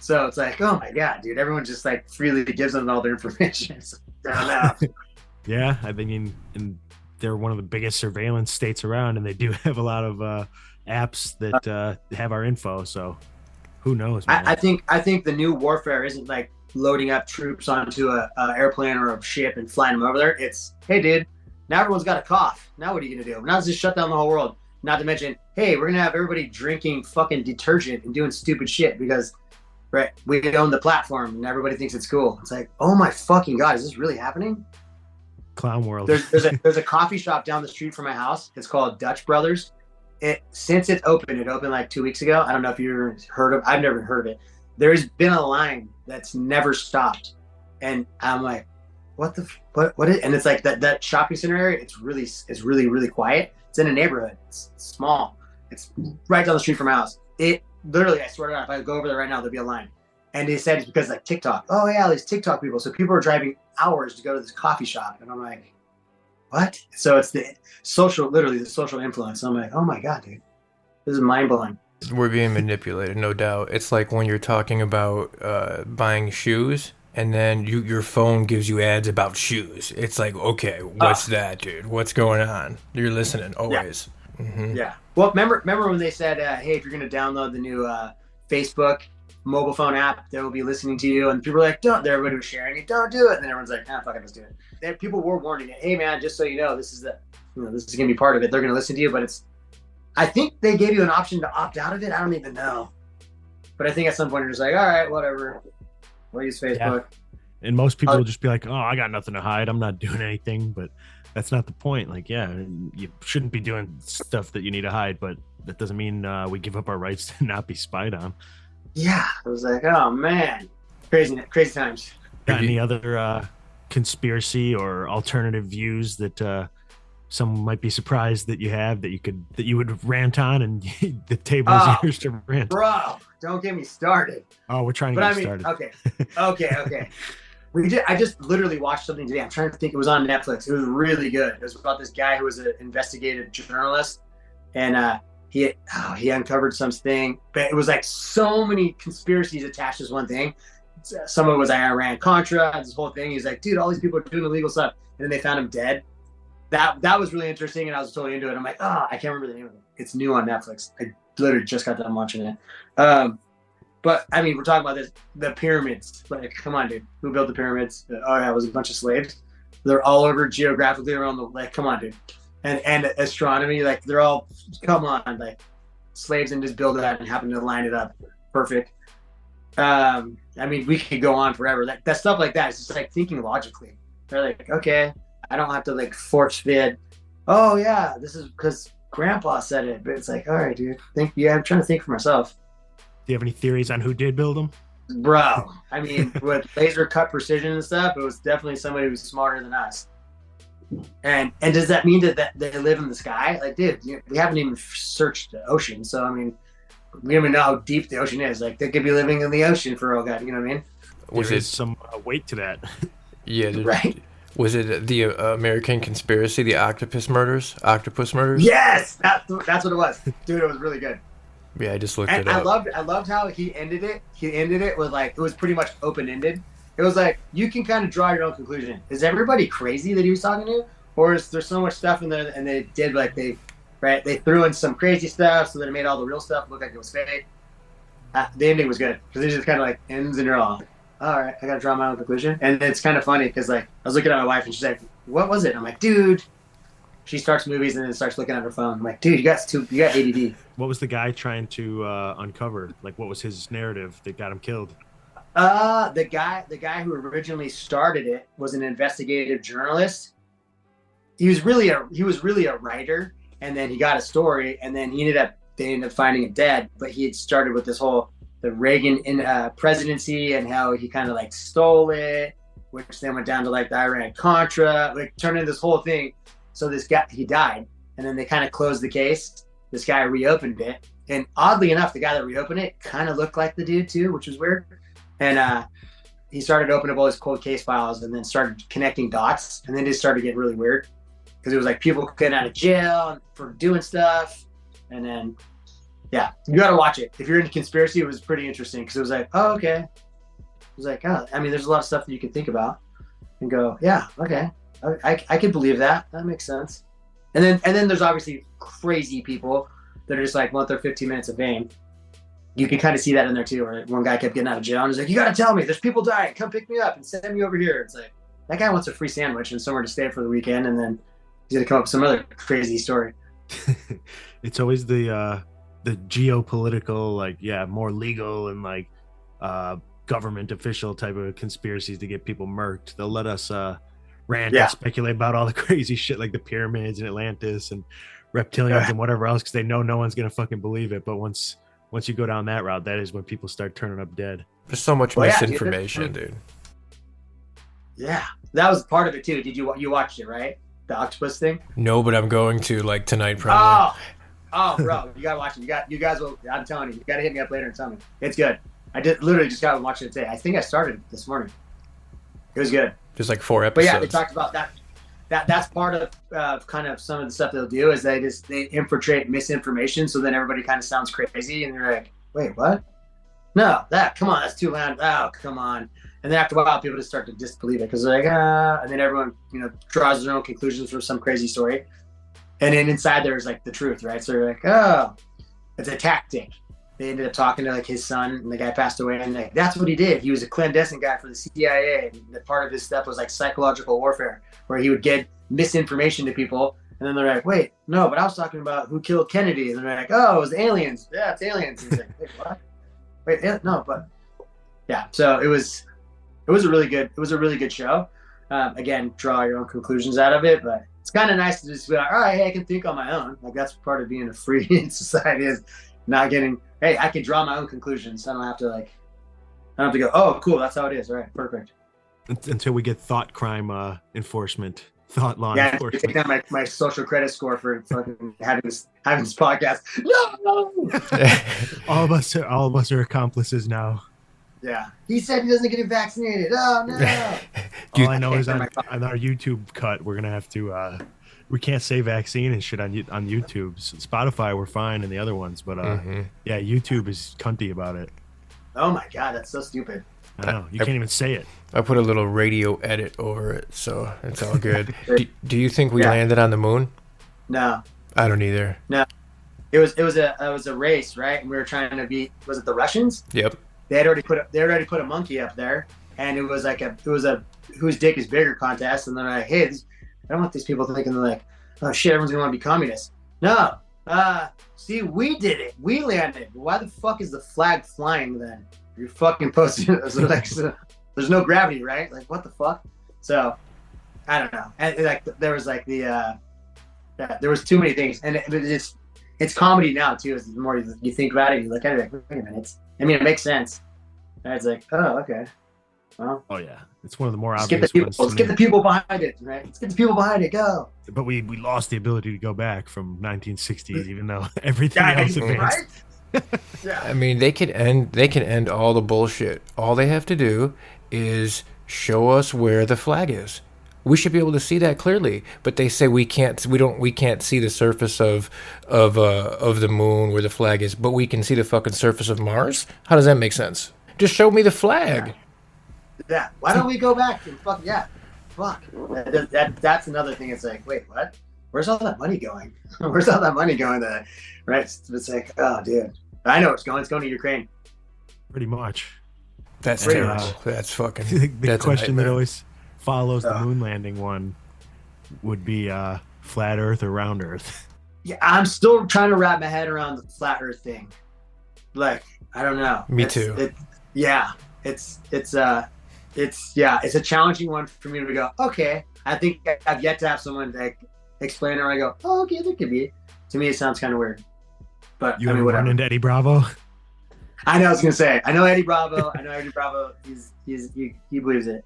So it's like, oh my God, dude, everyone just like freely gives them all their information. So, I don't know. Yeah, I mean, and they're one of the biggest surveillance states around, and they do have a lot of apps that have our info. So who knows, man? I think the new warfare isn't like loading up troops onto a airplane or a ship and flying them over there. It's, hey, dude, now everyone's got a cough. Now what are you gonna do? Now let's just shut down the whole world. Not to mention, hey, we're gonna have everybody drinking fucking detergent and doing stupid shit because, right, we own the platform and everybody thinks it's cool. It's like, oh my fucking God, is this really happening? Clown world. There's a coffee shop down the street from my house. It's called Dutch Brothers. Since it opened like 2 weeks ago. I don't know if you've heard of. I've never heard of it. There's been a line that's never stopped, and I'm like, what is? And it's like that shopping center area. It's really quiet. It's in a neighborhood. It's small. It's right down the street from my house. It literally, I swear to God, if I go over there right now, there'll be a line. And they said it's because like TikTok. Oh yeah, these TikTok people. So people are driving hours to go to this coffee shop. And I'm like, what? So it's the social influence. I'm like, oh my God, dude. This is mind blowing. We're being manipulated, no doubt. It's like when you're talking about buying shoes and then your phone gives you ads about shoes. It's like, okay, what's that, dude? What's going on? You're listening always. Yeah. Mm-hmm. Yeah. Well, remember when they said, hey, if you're going to download the new Facebook mobile phone app, they will be listening to you, and people were like, don't. Everybody was sharing it, don't do it, and then everyone's like, fuck it, let's do it. People were warning it, hey man, just so you know, this is gonna be part of it. They're gonna listen to you, but I think they gave you an option to opt out of it. I don't even know, but I think at some point you're just like, all right, whatever, we'll use Facebook. Yeah. And most people will just be like, oh, I got nothing to hide, I'm not doing anything. But that's not the point. Like, yeah, you shouldn't be doing stuff that you need to hide, but that doesn't mean we give up our rights to not be spied on. Yeah, I was like, oh man, crazy times. Got any other conspiracy or alternative views that some might be surprised that you have that you would rant on, and the table is yours to rant? Bro, don't get me started. Oh, we're trying to get started. Okay. I just literally watched something today. I'm trying to think. It was on Netflix. It was really good. It was about this guy who was an investigative journalist, and he uncovered something, but it was like so many conspiracies attached to this one thing. Some of it was Iran-Contra, this whole thing. He's like, dude, all these people are doing illegal stuff, and then they found him dead. That was really interesting, and I was totally into it. I'm like, I can't remember the name of it. It's new on Netflix. I literally just got done watching it. But I mean, we're talking about the pyramids. Like, come on, dude, who built the pyramids? Oh yeah, it was a bunch of slaves. They're all over geographically around the. Like, come on, dude. And astronomy, like they're all, come on, like slaves and just build that and happen to line it up perfect. I mean, we could go on forever. That stuff like that is just like thinking logically. They're like, okay, I don't have to like force feed. Oh yeah, this is because grandpa said it. But it's like, all right, dude, I'm trying to think for myself. Do you have any theories on who did build them? Bro, I mean, with laser cut precision and stuff, it was definitely somebody who was smarter than us. And does that mean that they live in the sky? Like, dude, we haven't even searched the ocean, so I mean, we don't even know how deep the ocean is. Like, they could be living in the ocean for all God, you know what I mean? Was it some weight to that? Yeah, right. Was it the American conspiracy, the octopus murders? Yes, that's what it was, dude. It was really good. Yeah, I just looked it up. I loved how he ended it. He ended it with like, it was pretty much open ended. It was like, you can kind of draw your own conclusion. Is everybody crazy that he was talking to? Or is there so much stuff in there and they did like they threw in some crazy stuff so that it made all the real stuff look like it was fake. The ending was good because it just kind of like ends and you're all right, I got to draw my own conclusion. And it's kind of funny because like, I was looking at my wife and she's like, what was it? I'm like, dude. She starts movies and then starts looking at her phone. I'm like, dude, you got ADD. What was the guy trying to uncover? Like, what was his narrative that got him killed? The guy who originally started it was an investigative journalist. He was really a writer, and then he got a story, and then they ended up finding it dead. But he had started with this whole the Reagan presidency and how he kind of like stole it, which then went down to like the Iran-Contra, like turned into this whole thing. So this guy, he died, and then they kind of closed the case. This guy reopened it, and oddly enough, the guy that reopened it kind of looked like the dude too, which was weird. And he started opening up all his cold case files and then started connecting dots. And then it started getting really weird because it was like people getting out of jail for doing stuff. And then Yeah, you got to watch it. If you're into conspiracy, it was pretty interesting because it was like, oh, okay. It was like, oh, I mean, there's a lot of stuff that you can think about and go, yeah, okay, I could believe that. That makes sense. And then there's obviously crazy people that are just like want their 15 minutes of fame. You can kind of see that in there too. Where one guy kept getting out of jail and he's like, you got to tell me, there's people dying. Come pick me up and send me over here. It's like, that guy wants a free sandwich and somewhere to stay for the weekend, and then he's gonna come up with some other crazy story. It's always the geopolitical, like, more legal and like government official type of conspiracies to get people murked. They'll let us rant and speculate about all the crazy shit like the pyramids and Atlantis and reptilians and whatever else, because they know no one's gonna fucking believe it. But once you go down that route, that is when people start turning up dead. There's so much misinformation, dude. Yeah, that was part of it too. Did you watched it, right? The octopus thing? No, but I'm going to, like, tonight probably. Oh, bro, you gotta watch it. You guys will. I'm telling you, you gotta hit me up later and tell me it's good. I literally just got watching it today. I think I started this morning. It was good. Just like 4 episodes. But yeah, they talked about that. That's part of kind of some of the stuff they'll do is they infiltrate misinformation, so then everybody kind of sounds crazy, and they're like, wait, what? No, come on, that's too loud. Oh, come on. And then after a while, people just start to disbelieve it because they're like, and then everyone, draws their own conclusions from some crazy story. And then inside there's like the truth, right? So they're like, oh, it's a tactic. They ended up talking to like his son, and the guy passed away, and like, that's what he did. He was a clandestine guy for the CIA. And the part of his stuff was like psychological warfare, where he would get misinformation to people. And then they're like, wait, no, but I was talking about who killed Kennedy. And they're like, oh, it was aliens. Yeah, it's aliens. And he's like, wait, what? Wait, no, but yeah. So it was a really good show. Again, draw your own conclusions out of it, but it's kind of nice to just be like, all right, hey, I can think on my own. Like, that's part of being a free society, is not getting, hey, I can draw my own conclusions. I don't have to go, oh, cool, that's how it is. All right, perfect. Until we get thought crime enforcement, thought law enforcement. Take down my social credit score for fucking having this podcast. No. all of us are accomplices now. Yeah, he said he doesn't get vaccinated. Oh no! All I know is on our YouTube cut, we're gonna have to. We can't say vaccine and shit on YouTube. Spotify, we're fine, and the other ones, but yeah, YouTube is cunty about it. Oh my god, that's so stupid. I know, you can't even say it. I put a little radio edit over it, so it's all good. do you think we landed on the moon? No, I don't either. No, it was a race, right? And we were trying to beat. Was it the Russians? Yep. They had already put a monkey up there, and it was a whose dick is bigger contest. And they're like, hey, I don't want these people thinking they're like, oh shit, everyone's gonna want to be communist. No, see, we did it. We landed. Why the fuck is the flag flying then? You're fucking posting. So there's no gravity, right? Like, what the fuck? So I don't know. And like there was like there was too many things, and it's comedy now too. As the more you think about it, you look at it like, wait a minute. I mean, it makes sense. And it's like, oh, okay. Well, oh yeah, it's one of the more obvious ones. Let's get the people behind it, right? Let's get the people behind it. Go. But we lost the ability to go back from 1960s, even though everything else advanced. Right? Yeah. I mean, they can end all the bullshit. All they have to do is show us where the flag is. We should be able to see that clearly, but they say we can't see the surface of the moon where the flag is, but we can see the fucking surface of Mars. How does that make sense? Just show me the flag. Yeah. Why don't we go back and fuck? That's another thing. It's like, wait, what? Where's all that money going? Where's all that money going? Right? It's like, oh, dude, I know where it's going. It's going to Ukraine. Pretty much. That's terrible. That's fucking. The question that always follows the moon landing one would be flat Earth or round Earth. Yeah, I'm still trying to wrap my head around the flat Earth thing. Like, I don't know. Me too. It's a challenging one for me to go, okay. I think I've yet to have someone like explain it, or I go, oh, okay, there could be. To me, it sounds kind of weird. But you ever run into Eddie Bravo? I know. I was gonna say, I know Eddie Bravo. He believes it.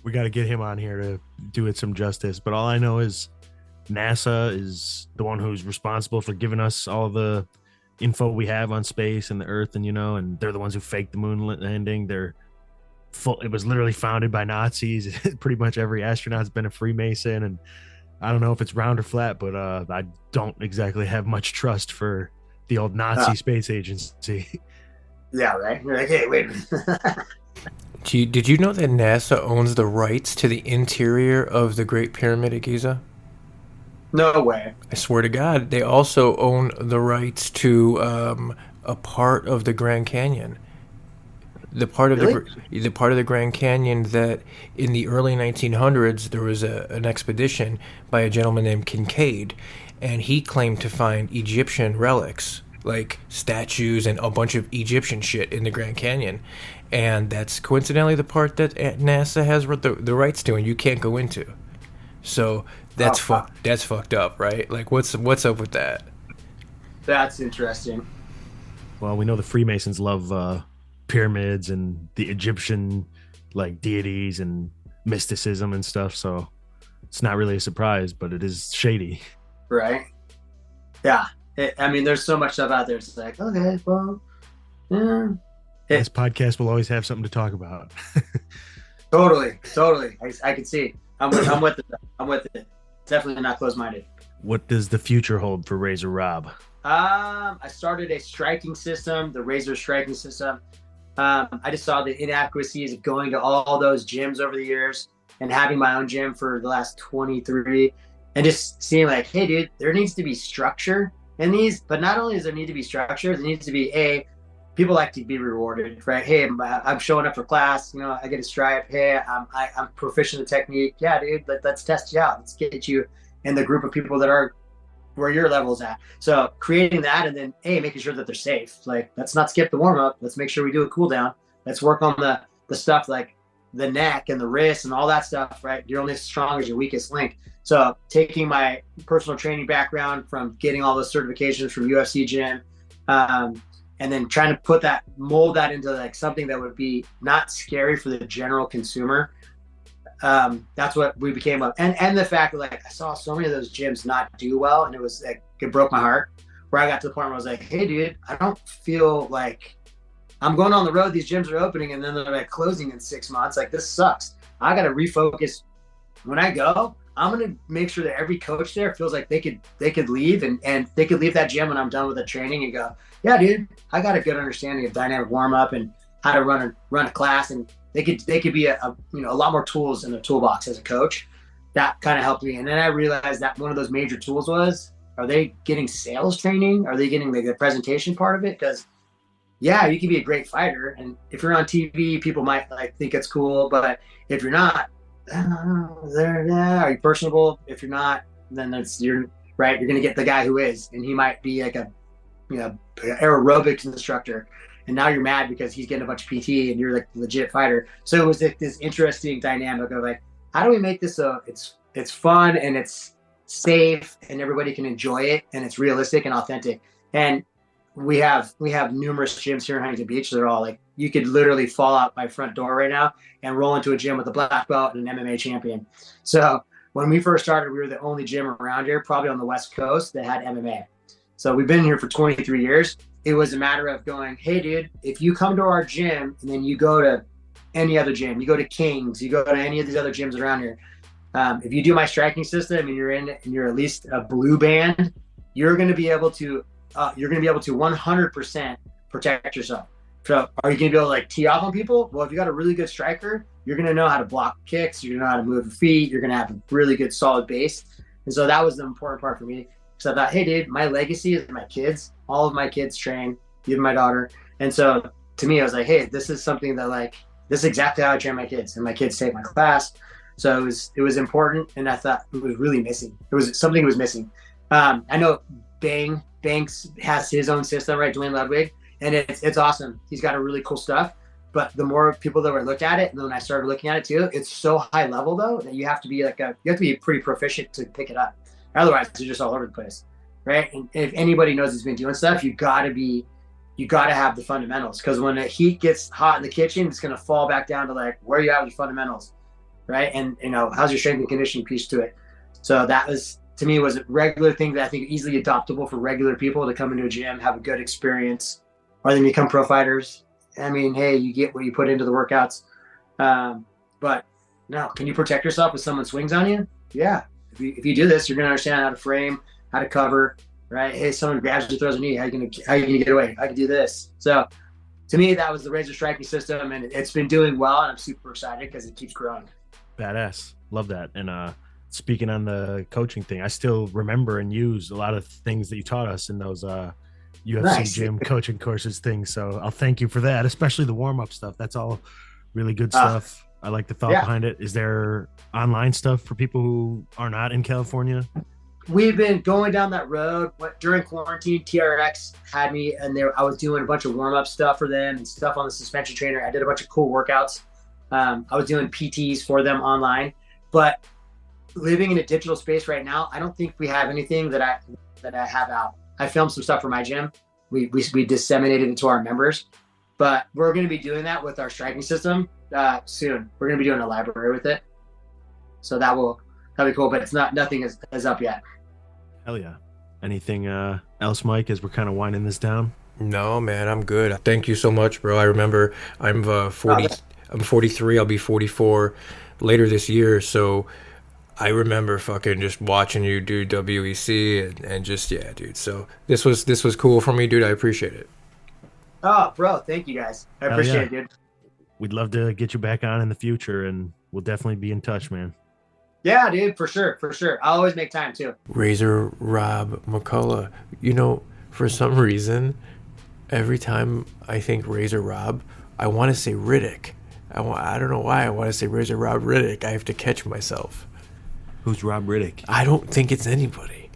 We got to get him on here to do it some justice. But all I know is NASA is the one who's responsible for giving us all the info we have on space and the Earth, and and they're the ones who faked the moon landing. It was literally founded by Nazis. Pretty much every astronaut's been a Freemason, and I don't know if it's round or flat, but I don't exactly have much trust for The old Nazi space agency. Yeah, right. You're like, hey, wait a minute. Did you know that NASA owns the rights to the interior of the Great Pyramid at Giza? No way. I swear to God, they also own the rights to a part of the Grand Canyon. The part of the part of the Grand Canyon that in the early 1900s there was an expedition by a gentleman named Kincaid, and he claimed to find Egyptian relics like statues and a bunch of Egyptian shit in the Grand Canyon, and that's coincidentally the part that NASA has the rights to, and you can't go into. So that's fucked up, right? Like, what's up with that? That's interesting. Well, we know the Freemasons love pyramids and the Egyptian like deities and mysticism and stuff, so it's not really a surprise, but it is shady. Right. Yeah. I mean, there's so much stuff out there. It's like, okay, well, yeah. This podcast will always have something to talk about. Totally. I can see. I'm with it. I'm with it. Definitely not close-minded. What does the future hold for Razor Rob? I started a striking system, the Razor striking system. I just saw the inadequacies of going to all those gyms over the years and having my own gym for the last 23 and just seeing like, hey, dude, there needs to be structure in these, but not only does there need to be structure, there needs to be people like to be rewarded, right? Hey, I'm showing up for class, I get a stripe. Hey, I'm proficient in the technique. Yeah, dude, let's test you out. Let's get you in the group of people that are where your level's at. So creating that, and then making sure that they're safe. Like, let's not skip the warm up. Let's make sure we do a cool down. Let's work on the stuff like the neck and the wrist and all that stuff, right? You're only as strong as your weakest link. So taking my personal training background from getting all those certifications from UFC gym, and then trying to mold that into like something that would be not scary for the general consumer. That's what we became up. And the fact that like I saw so many of those gyms not do well, and it was like, it broke my heart, where I got to the point where I was like, hey dude, I don't feel like I'm going on the road. These gyms are opening and then they're like closing in 6 months. Like, this sucks. I got to refocus. When I go, I'm going to make sure that every coach there feels like they could leave and they could leave that gym when I'm done with the training and go, yeah, dude, I got a good understanding of dynamic warm up and how to run a class. And they could be a lot more tools in the toolbox as a coach. That kind of helped me. And then I realized that one of those major tools was, are they getting sales training? Are they getting the presentation part of it? Because yeah, you can be a great fighter, and if you're on TV, people might like think it's cool. But if you're not, are you personable? If you're not, then you're right. You're gonna get the guy who is, and he might be like a aerobics instructor, and now you're mad because he's getting a bunch of PT and you're like a legit fighter. So it was like this interesting dynamic of like, how do we make this so it's fun and it's safe and everybody can enjoy it and it's realistic and authentic. And we have numerous gyms here in Huntington Beach. They're all like, you could literally fall out my front door right now and roll into a gym with a black belt and an MMA champion. So when we first started, we were the only gym around here, probably on the West Coast, that had MMA. So we've been here for 23 years. It was a matter of going, hey dude, if you come to our gym and then you go to any other gym, you go to King's, you go to any of these other gyms around here, if you do my striking system and you're at least a blue band, you're going to be able to 100% protect yourself. So are you going to be able to like tee off on people? Well, if you got a really good striker, you're going to know how to block kicks. You're going to know how to move your feet. You're going to have a really good solid base. And so that was the important part for me. So I thought, hey dude, my legacy is my kids. All of my kids train, even my daughter. And so to me, I was like, hey, this is something that like, this is exactly how I train my kids, and my kids take my class. So it was important. And I thought it was really missing. It was something that was missing. I know Banks has his own system, right? Dwayne Ludwig, and it's awesome. He's got a really cool stuff. But the more people that were looked at it, and then when I started looking at it too, it's so high level though that you have to be pretty proficient to pick it up. Otherwise, you're just all over the place, right? And if anybody knows he's been doing stuff, you got to have the fundamentals, because when the heat gets hot in the kitchen, it's going to fall back down to like, where you have your fundamentals, right? And how's your strength and conditioning piece to it? So that was, to me, was a regular thing that I think easily adoptable for regular people to come into a gym, have a good experience, or then become pro fighters. I mean, hey, you get what you put into the workouts. But no, can you protect yourself if someone swings on you? Yeah. If you do this, you're going to understand how to frame, how to cover, right? Hey, someone grabs you, throws a knee. How you gonna get away? I can do this. So to me, that was the razor striking system, and it's been doing well, and I'm super excited because it keeps growing. Badass. Love that. And speaking on the coaching thing, I still remember and use a lot of things that you taught us in those UFC gym coaching courses things. So I'll thank you for that, especially the warm-up stuff. That's all really good stuff. I like the thought behind it. Is there online stuff for people who are not in California? We've been going down that road. During quarantine, TRX had me, and I was doing a bunch of warm-up stuff for them and stuff on the suspension trainer. I did a bunch of cool workouts. I was doing PTs for them online. But living in a digital space right now, I don't think we have anything that I have out. I filmed some stuff for my gym. We disseminated it to our members. But we're going to be doing that with our striking system soon. We're going to be doing a library with it. So that'll be cool, but nothing is up yet. Hell yeah. Anything else, Mike, as we're kind of winding this down? No, man, I'm good. Thank you so much, bro. I remember I'm 43. I'll be 44 later this year. So I remember fucking just watching you do WEC and just, yeah, dude. So this was cool for me, dude. I appreciate it. Oh, bro, thank you guys. I appreciate it, dude. We'd love to get you back on in the future, and we'll definitely be in touch, man. Yeah, dude, for sure. I'll always make time too. Razor Rob McCullough. You know, for some reason, every time I think Razor Rob, I want to say Riddick. I don't know why I want to say Razor Rob Riddick. I have to catch myself. Who's Rob Riddick? I don't think it's anybody.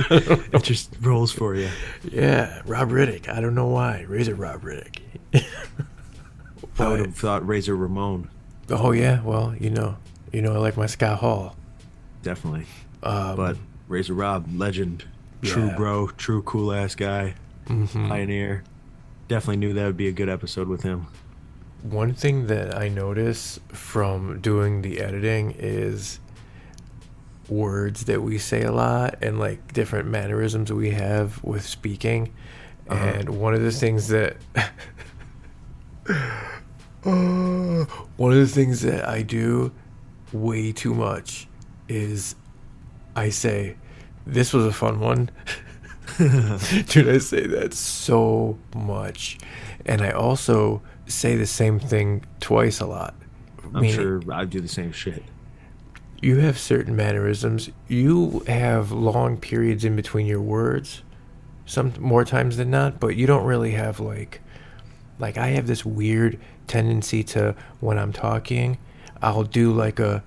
It just rolls for you. Yeah, Rob Riddick. I don't know why. Razor Rob Riddick. I would have thought Razor Ramon. Oh yeah, well, you know, I like my Scott Hall. Definitely. But Razor Rob, legend, true bro, true cool ass guy, pioneer. Definitely knew that would be a good episode with him. One thing that I notice from doing the editing is words that we say a lot and like different mannerisms we have with speaking. And one of the things that I do way too much is I say, "This was a fun one." Dude, I say that so much. And I also say the same thing twice a lot. I'm sure I do the same shit. You have certain mannerisms. You have long periods in between your words, some more times than not, but you don't really have like I have this weird tendency to, when I'm talking, I'll do like a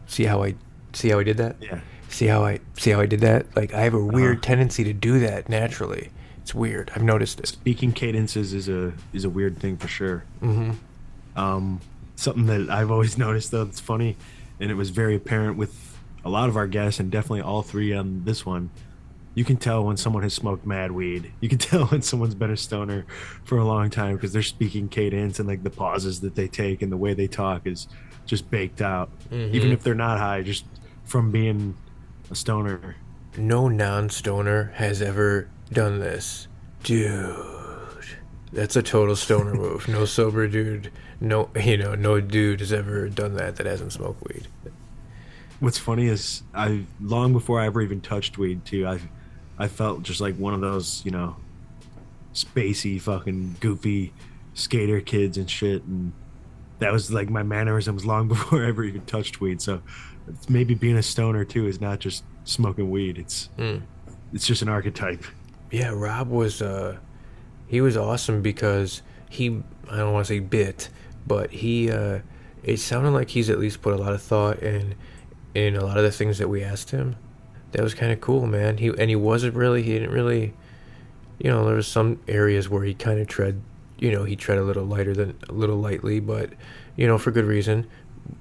see how I did that? Yeah. See how I did that? Like I have a weird tendency to do that naturally. It's weird. I've noticed it. Speaking cadences is a weird thing for sure. Mm-hmm. Something that I've always noticed though that's funny, and it was very apparent with a lot of our guests and definitely all three on this one. You can tell when someone has smoked mad weed. You can tell when someone's been a stoner for a long time because their speaking cadence and like the pauses that they take and the way they talk is just baked out. Mm-hmm. Even if they're not high, just from being a stoner. No non-stoner has ever done this. Dude, that's a total stoner move. No sober dude, no dude has ever done that hasn't smoked weed. What's funny is long before I ever even touched weed too, I felt just like one of those, spacey fucking goofy skater kids and shit, and that was like my mannerisms long before I ever even touched weed. So it's maybe being a stoner too is not just smoking weed. It's just an archetype. Yeah, Rob was he was awesome because I don't want to say bit, but he it sounded like he's at least put a lot of thought in a lot of the things that we asked him. That was kind of cool, man. He didn't really, there was some areas where he kind of tread a little lightly, but for good reason.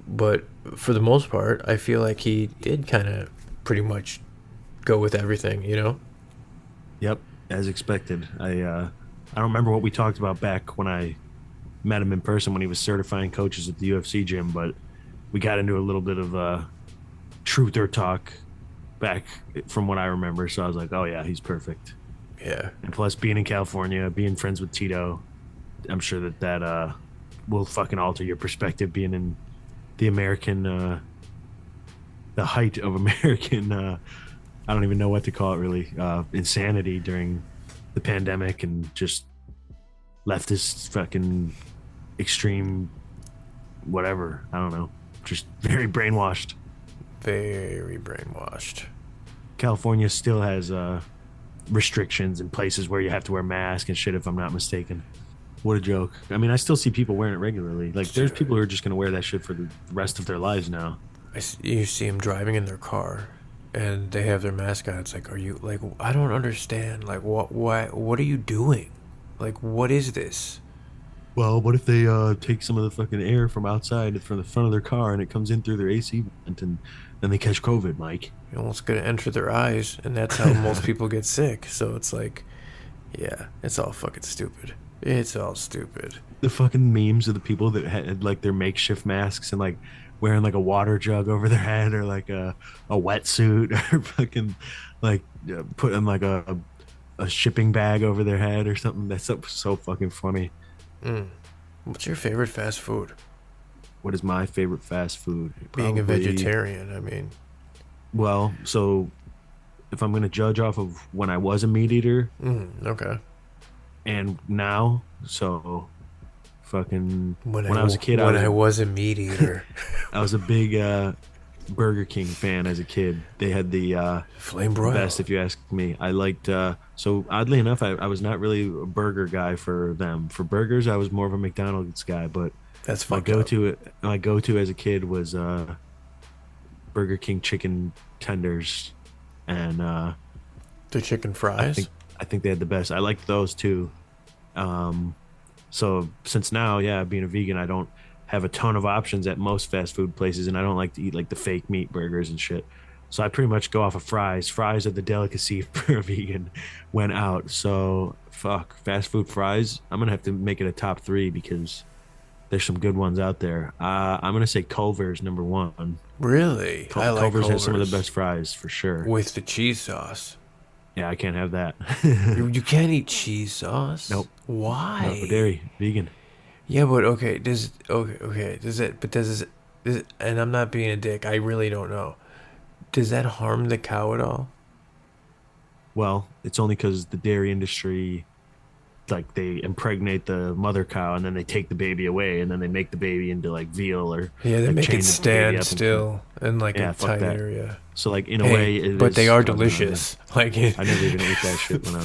But for the most part, I feel like he did kind of pretty much go with everything, Yep, as expected. I don't remember what we talked about back when I met him in person when he was certifying coaches at the UFC gym, but we got into a little bit of truth or talk back from what I remember. So I was like, oh yeah, he's perfect. Yeah. And plus being in California, being friends with Tito, I'm sure that will fucking alter your perspective being in the American, the height of American I don't even know what to call it really, insanity during the pandemic, and just leftist fucking extreme whatever. I don't know. Just very brainwashed. Very brainwashed. California still has restrictions in places where you have to wear masks and shit, if I'm not mistaken. What a joke. I mean, I still see people wearing it regularly. Like, there's people who are just going to wear that shit for the rest of their lives now. You see them driving in their car, and they have their mask on. It's like, are you, like, I don't understand. Like, what are you doing? Like, what is this? Well, what if they take some of the fucking air from outside, from the front of their car, and it comes in through their AC vent, and then they catch COVID, Mike? You're almost going to enter their eyes, and that's how most people get sick. So it's like, yeah, it's all fucking stupid. It's all stupid. The fucking memes of the people that had like their makeshift masks and like wearing like a water jug over their head, or like a wetsuit, or fucking like putting like a shipping bag over their head or something. That's so fucking funny. What's your favorite fast food? What is my favorite fast food? Being a vegetarian, I mean. Well, so if I'm going to judge off of when I was a meat eater. Okay. And now, so fucking when I was a kid, I was a meat eater, I was a big Burger King fan as a kid. They had the flame broil best, if you ask me. I liked so oddly enough, I was not really a burger guy for them. For burgers, I was more of a McDonald's guy. But that's my go-to as a kid was Burger King chicken tenders and the chicken fries. I think they had the best. I liked those too. So since now, being a vegan, I don't have a ton of options at most fast food places, and I don't like to eat like the fake meat burgers and shit. So I pretty much go off of fries. Fries are the delicacy for a vegan when out. So fuck, fast food fries. I'm gonna have to make it a top 3 because there's some good ones out there. I'm gonna say Culver's number 1. Really? Culver's has some of the best fries for sure. With the cheese sauce. Yeah, I can't have that. You can't eat cheese sauce? Nope. Why? No dairy, vegan. Yeah, but okay, does it, and I'm not being a dick, I really don't know. Does that harm the cow at all? Well, it's only because the dairy industry, like, they impregnate the mother cow and then they take the baby away and then they make the baby into like veal or they like make it stand still in like a fuck tiny that. area. So like in a way, but they are delicious. Like I never even ate that shit when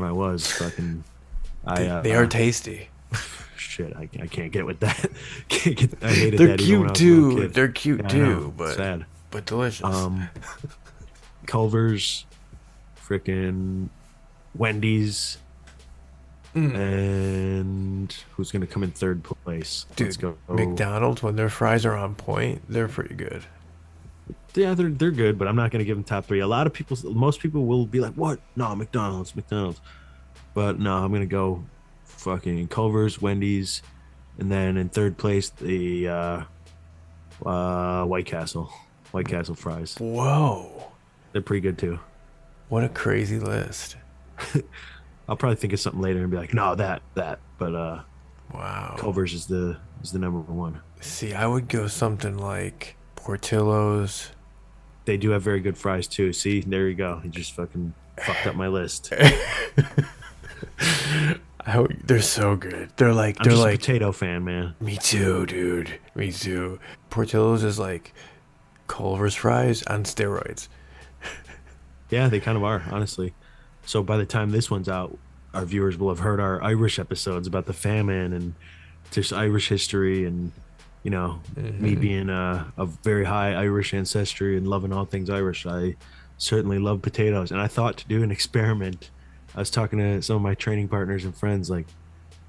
I was fucking. They are tasty. Shit, I can't get with that. I hated They're that. Cute too. They're cute too, but sad, but delicious. Culver's, freaking Wendy's. And who's gonna come in third place? Dude, let's go. McDonald's, when their fries are on point, they're pretty good. Yeah, they're good, but I'm not gonna give them top 3. Most people will be like, "What? No, McDonald's." But no, I'm gonna go fucking Culver's, Wendy's, and then in third place the White Castle fries. Whoa, they're pretty good too. What a crazy list. I'll probably think of something later and be like, no, that. But wow, Culver's is the number 1. See, I would go something like Portillo's. They do have very good fries too. See, there you go. You just fucking fucked up my list. They're so good. I'm like a potato fan, man. Me too, dude. Me too. Portillo's is like Culver's fries on steroids. Yeah, they kind of are, honestly. So by the time this one's out, our viewers will have heard our Irish episodes about the famine and just Irish history, and me being of very high Irish ancestry and loving all things Irish, I certainly love potatoes. And I thought to do an experiment. I was talking to some of my training partners and friends, like,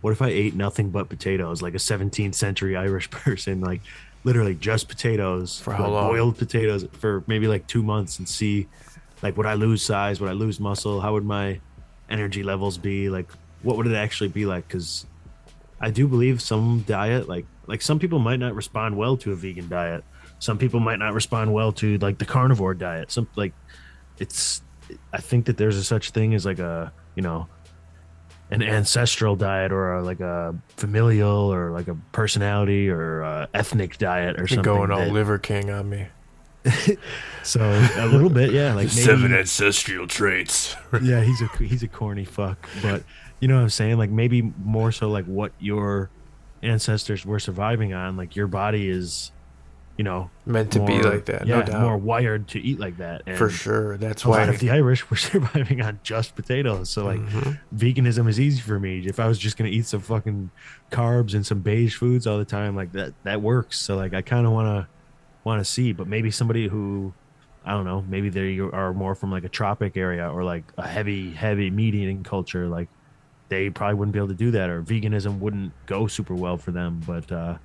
what if I ate nothing but potatoes, like a 17th century Irish person, like literally just potatoes, for how long? Boiled potatoes for maybe like 2 months, and see, like, would I lose size? Would I lose muscle? How would my energy levels be? Like, what would it actually be like? Because I do believe some diet, like some people might not respond well to a vegan diet. Some people might not respond well to like the carnivore diet. I think that there's a such thing as like an ancestral diet, or like a familial, or like a personality, or ethnic diet, or something. You're going all Liver King on me. So a little bit, yeah, like maybe, 7 ancestral traits. Yeah, he's a corny fuck, but you know what I'm saying? Like maybe more so like what your ancestors were surviving on. Like your body is, you know, meant to be like that. Yeah, no doubt. more wired to eat like that. And for sure. That's a why lot of the Irish were surviving on just potatoes. So like veganism is easy for me. If I was just gonna eat some fucking carbs and some beige foods all the time, like that works. So like I kind of want to see, but maybe somebody who, I don't know, maybe they are more from like a tropic area or like a heavy meat eating culture, like they probably wouldn't be able to do that, or veganism wouldn't go super well for them. But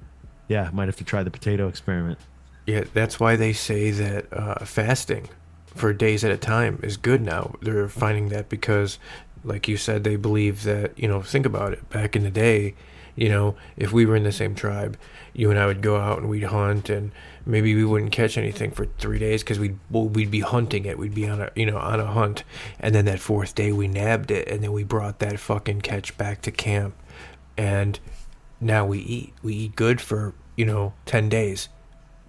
yeah, might have to try the potato experiment. Yeah, that's why they say that fasting for days at a time is good now. They're finding that because, like you said, they believe that, you know, think about it. Back in the day, you know, if we were in the same tribe, you and I would go out and we'd hunt, and maybe we wouldn't catch anything for 3 days because we'd be hunting it. We'd be on a hunt, and then that 4th day we nabbed it, and then we brought that fucking catch back to camp, and now we eat good for 10 days,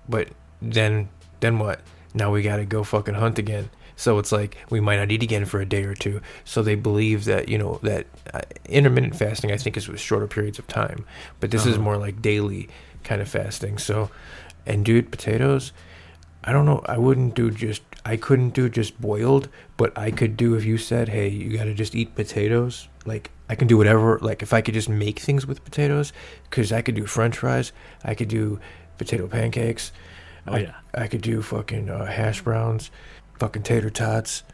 but then what? Now we gotta go fucking hunt again. So it's like we might not eat again for a day or two. So they believe that that intermittent fasting, I think, is with shorter periods of time, but this is more like daily kind of fasting. So, and dude, potatoes, I don't know. I couldn't do just boiled, but I could do, if you said, hey, you gotta just eat potatoes, like I can do whatever. Like if I could just make things with potatoes, because I could do French fries, I could do potato pancakes. I could do fucking hash browns, fucking tater tots,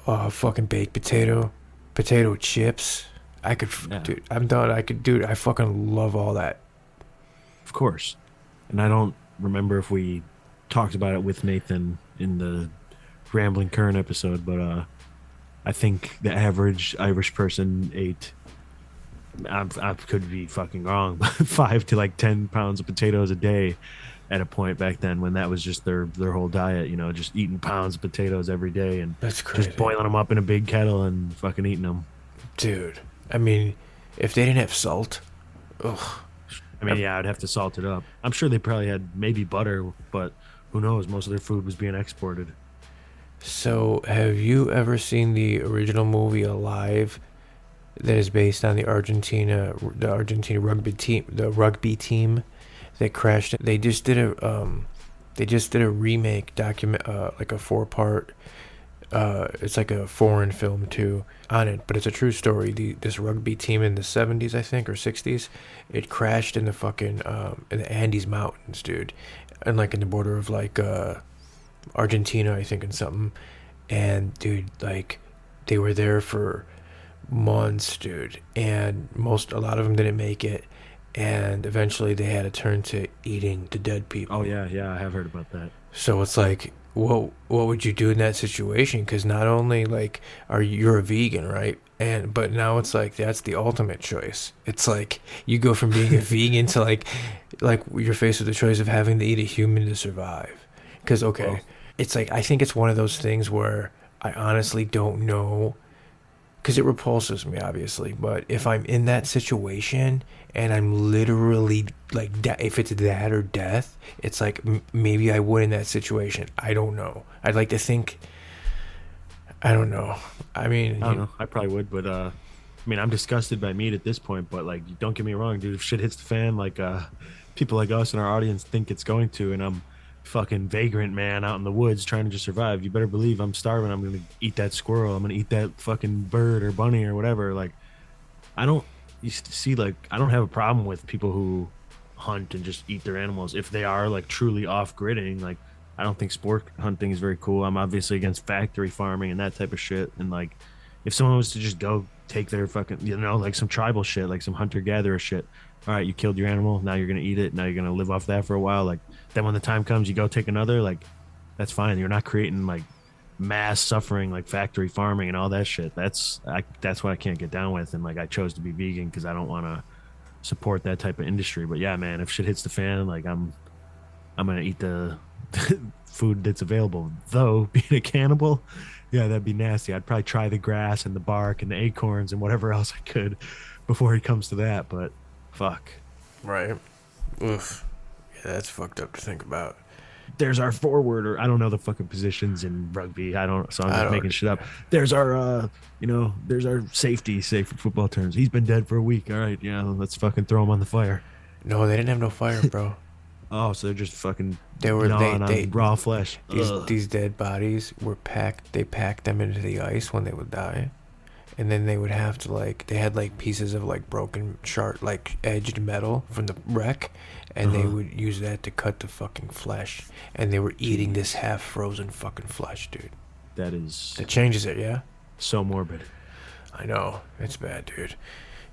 fucking baked potato chips. I could, dude, I'm done. I fucking love all that. Of course. And I don't remember if we talked about it with Nathan in the Rambling Current episode, but I think the average Irish person ate, I could be fucking wrong, but 5 to like 10 pounds of potatoes a day at a point back then, when that was just their whole diet, just eating pounds of potatoes every day, and that's crazy. Just boiling them up in a big kettle and fucking eating them. Dude, I mean, if they didn't have salt, ugh. I mean, yeah, I'd have to salt it up. I'm sure they probably had maybe butter, but who knows? Most of their food was being exported. So, have you ever seen the original movie Alive that is based on the Argentina rugby team that crashed? They just did a remake document, like a 4-part. It's like a foreign film too on it, but it's a true story. This rugby team in the 70s, I think, or 60s, it crashed in the fucking in the Andes Mountains, dude, and like in the border of like Argentina, I think, and something. And dude, like they were there for months, dude, and a lot of them didn't make it, and eventually they had to turn to eating the dead people. Oh yeah, I have heard about that. So it's like, what would you do in that situation? Because not only like you're a vegan, right? But now it's like that's the ultimate choice. It's like you go from being a vegan to like you're faced with the choice of having to eat a human to survive. Because it's like, I think it's one of those things where I honestly don't know, because it repulses me, obviously. But if I'm in that situation and I'm literally like, if it's that or death, it's like maybe I would in that situation. I don't know. I'd like to think. I don't know. I mean, I don't know. I probably would, but I mean, I'm disgusted by meat at this point. But like, don't get me wrong, dude. If shit hits the fan, like people like us in our audience think it's going to, and I'm fucking vagrant man out in the woods trying to just survive, you better believe I'm starving. I'm gonna eat that squirrel. I'm gonna eat that fucking bird or bunny or whatever. Like, I don't have a problem with people who hunt and just eat their animals if they are like truly off-gridding. Like, I don't think sport hunting is very cool. I'm obviously against factory farming and that type of shit. And like, if someone was to just go take their fucking, like some tribal shit, like some hunter-gatherer shit, all right, you killed your animal, now you're gonna eat it, now you're gonna live off that for a while. Like, then when the time comes, you go take another, like, that's fine. You're not creating like mass suffering like factory farming and all that shit. That's what I can't get down with. And like, I chose to be vegan because I don't want to support that type of industry. But yeah, man, if shit hits the fan, like I'm gonna eat the food that's available. Though being a cannibal, yeah, that'd be nasty. I'd probably try the grass and the bark and the acorns and whatever else I could before it comes to that. But fuck. Right. Oof. Yeah, that's fucked up to think about. there's our forward, or I don't know the fucking positions in rugby. So I'm just making shit up. There's our, there's our safety, say for football terms. He's been dead for a week. All right, yeah, let's fucking throw him on the fire. No, they didn't have no fire, bro. Oh, so they're just fucking gnawing on raw flesh. These dead bodies were packed. They packed them into the ice when they would die, and then they would have to they had pieces of broken sharp edged metal from the wreck, and they would use that to cut the fucking flesh, and they were eating this half frozen fucking flesh, dude. That changes it, yeah. So morbid. I know, it's bad, dude.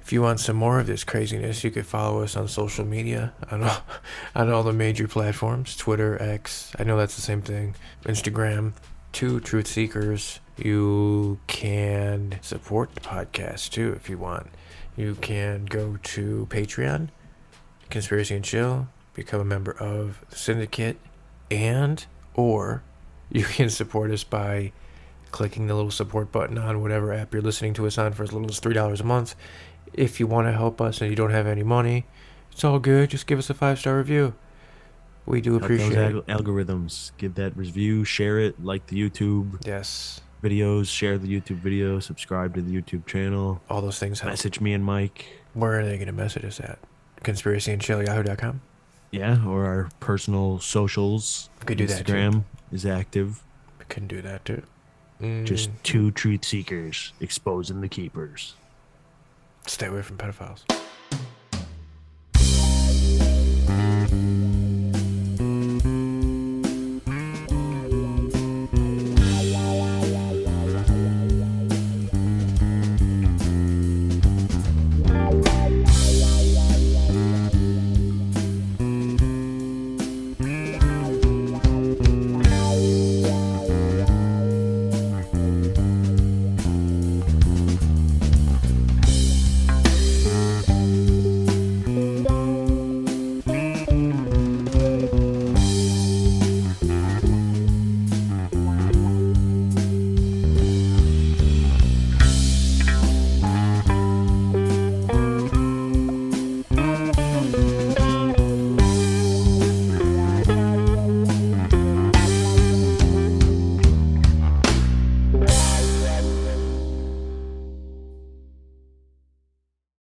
If you want some more of this craziness, you could follow us on social media on all the major platforms. Twitter, X, I know that's the same thing. Instagram, 2 Truth Seekers. You can support the podcast too if you want. You can go to Patreon, Conspiracy and Chill, become a member of the Syndicate, or you can support us by clicking the little support button on whatever app you're listening to us on for as little as $3 a month. If you want to help us and you don't have any money, it's all good. Just give us a 5-star review. We do appreciate those algorithms. Give that review, share it, like the YouTube videos, share the YouTube video, subscribe to the YouTube channel. All those things help. Message me and Mike. Where are they going to message us at? conspiracyandchill@yahoo.com? Yeah, or our personal socials. We could do that too. Instagram is active. We can do that too. Just 2 truth seekers exposing the keepers. Stay away from pedophiles.